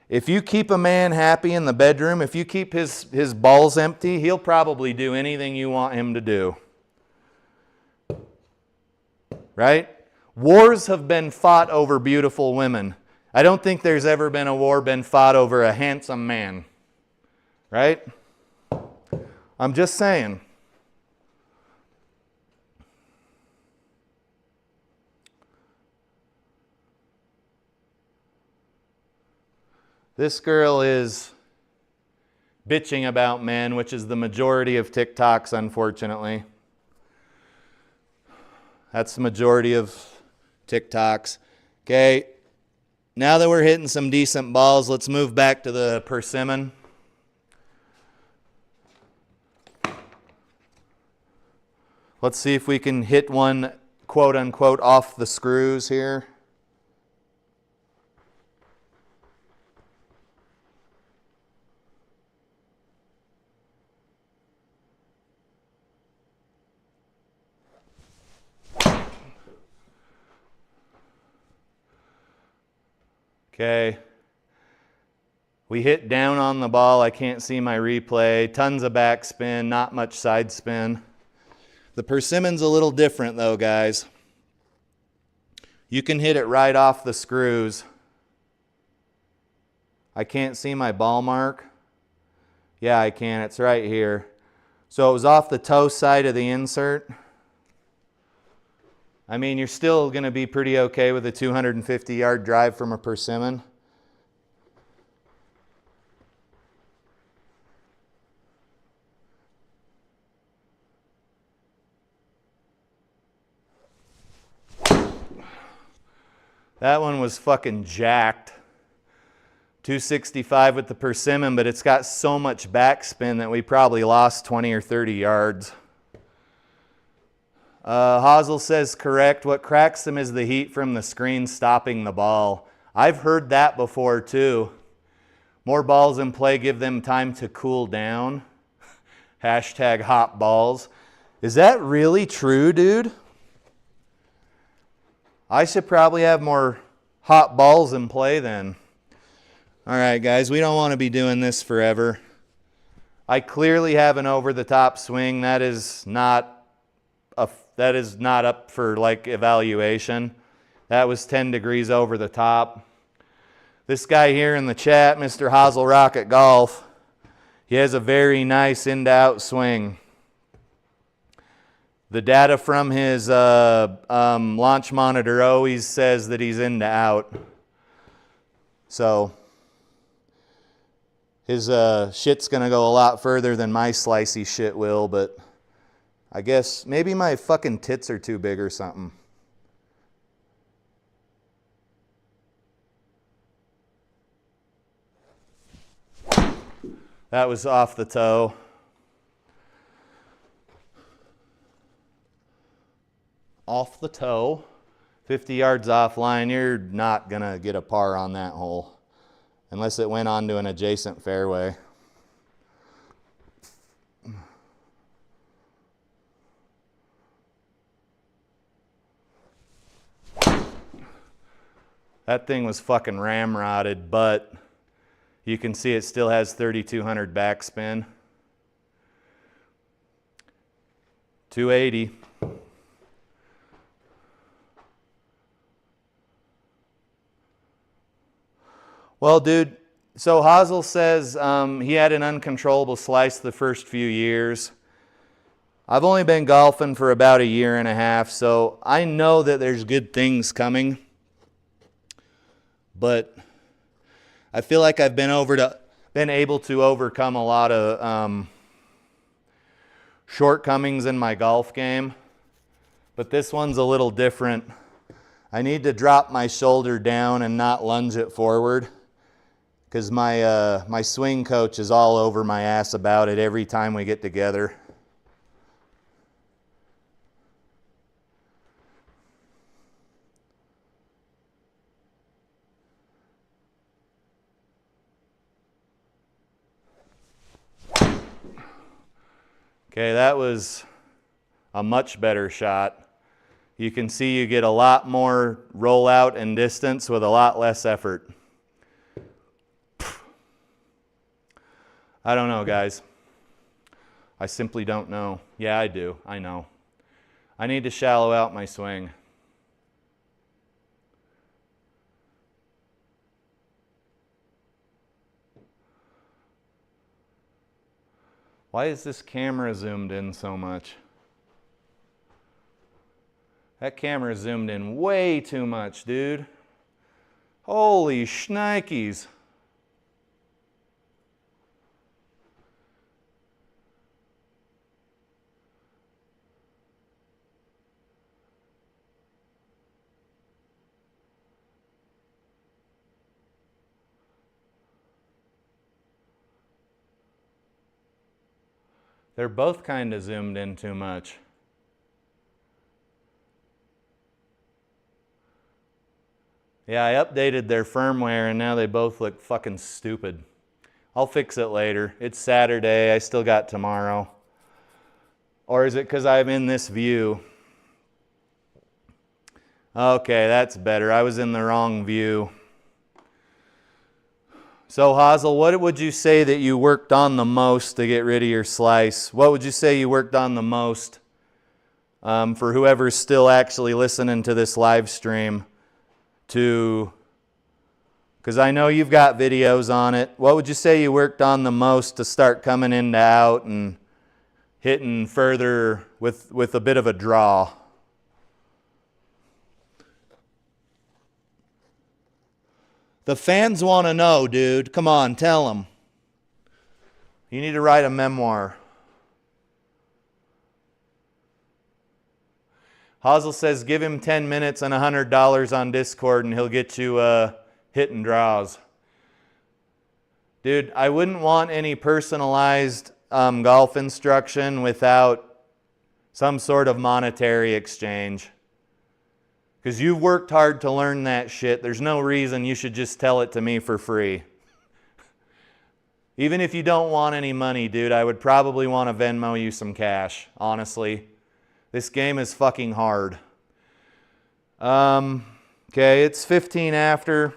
If you keep a man happy in the bedroom, if you keep his balls empty, he'll probably do anything you want him to do. right? Wars have been fought over beautiful women. I don't think there's ever been a war been fought over a handsome man, right? I'm just saying. This girl is bitching about men, which is the majority of TikToks, unfortunately. That's the majority of TikToks. Okay, now that we're hitting some decent balls, let's move back to the persimmon. Let's see if we can hit one, quote unquote, off the screws here. Okay, we hit down on the ball. I can't see my replay. Tons of backspin, not much side spin. The persimmon's a little different though, guys. You can hit it right off the screws. I can't see my ball mark. Yeah, I can. It's right here. So it was off the toe side of the insert. I mean, you're still going to be pretty okay with a 250-yard drive from a persimmon. That one was fucking jacked. 265 with the persimmon, but it's got so much backspin that we probably lost 20 or 30 yards. Hazel says correct. What cracks them is the heat from the screen stopping the ball. I've heard that before too. More balls in play give them time to cool down. Hashtag hot balls. Is that really true, dude? I should probably have more hot balls in play then. All right, guys, we don't want to be doing this forever. I clearly have an over-the-top swing. That is not up for like evaluation. That was 10 degrees over the top. This guy here in the chat, Mr. Hazel Rocket Golf, he has a very nice in-to-out swing. The data from his launch monitor always says that he's in to out. So his shit's going to go a lot further than my slicey shit will, but I guess maybe my fucking tits are too big or something. That was off the toe. Off the toe. 50 yards offline. You're not going to get a par on that hole unless it went onto an adjacent fairway. That thing was fucking ramrodded, but you can see it still has 3,200 backspin. 280. Well, dude, so Hazel says he had an uncontrollable slice the first few years. I've only been golfing for about a year and a half, so I know that there's good things coming. But I feel like I've been able to overcome a lot of shortcomings in my golf game. But this one's a little different. I need to drop my shoulder down and not lunge it forward, because my swing coach is all over my ass about it every time we get together. Okay, that was a much better shot. You can see you get a lot more rollout and distance with a lot less effort. I don't know, guys. I simply don't know. Yeah, I do. I know. I need to shallow out my swing. Why is this camera zoomed in so much? That camera zoomed in way too much, dude. Holy shnikes. They're both kind of zoomed in too much. Yeah, I updated their firmware and now they both look fucking stupid. I'll fix it later. It's Saturday, I still got tomorrow. Or is it because I'm in this view? Okay, that's better. I was in the wrong view. So Hazel, what would you say that you worked on the most to get rid of your slice? What would you say you worked on the most for whoever's still actually listening to this live stream? Because I know you've got videos on it. What would you say you worked on the most to start coming into out and hitting further with a bit of a draw? The fans want to know, dude. Come on, tell them. You need to write a memoir. Hazel says, give him 10 minutes and $100 on Discord and he'll get you hitting draws. Dude, I wouldn't want any personalized golf instruction without some sort of monetary exchange. Because you've worked hard to learn that shit. There's no reason you should just tell it to me for free. Even if you don't want any money, dude, I would probably want to Venmo you some cash, honestly. This game is fucking hard. Okay, it's 15 after.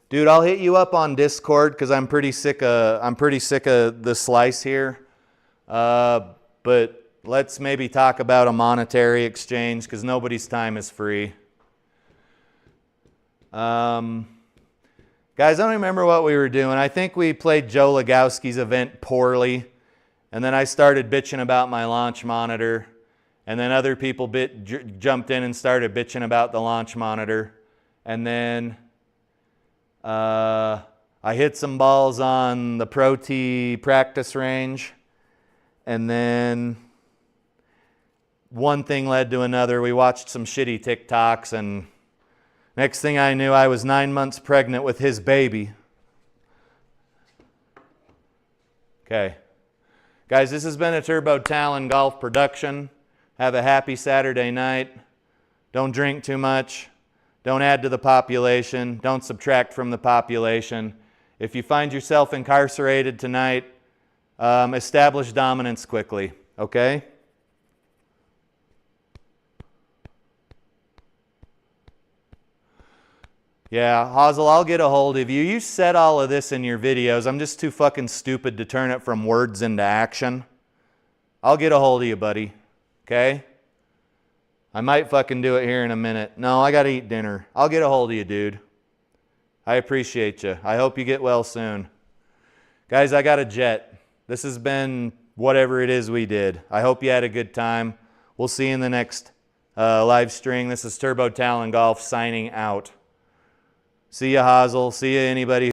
Dude, I'll hit you up on Discord because I'm pretty sick of the slice here. But let's maybe talk about a monetary exchange because nobody's time is free. Guys, I don't remember what we were doing. I think we played Joe Lagowski's event poorly. And then I started bitching about my launch monitor. And then other people jumped in and started bitching about the launch monitor. And then I hit some balls on the ProTee practice range. And then one thing led to another. We watched some shitty TikToks, and next thing I knew, I was 9 months pregnant with his baby. Okay. Guys, this has been a Turbo Talon Golf production. Have a happy Saturday night. Don't drink too much. Don't add to the population. Don't subtract from the population. If you find yourself incarcerated tonight, establish dominance quickly, okay? Yeah, Hazel, I'll get a hold of you. You said all of this in your videos. I'm just too fucking stupid to turn it from words into action. I'll get a hold of you, buddy. Okay? I might fucking do it here in a minute. No, I gotta eat dinner. I'll get a hold of you, dude. I appreciate you. I hope you get well soon. Guys, I got a jet. This has been whatever it is we did. I hope you had a good time. We'll see you in the next live stream. This is Turbo Talon Golf signing out. See ya, Hazel. See ya, anybody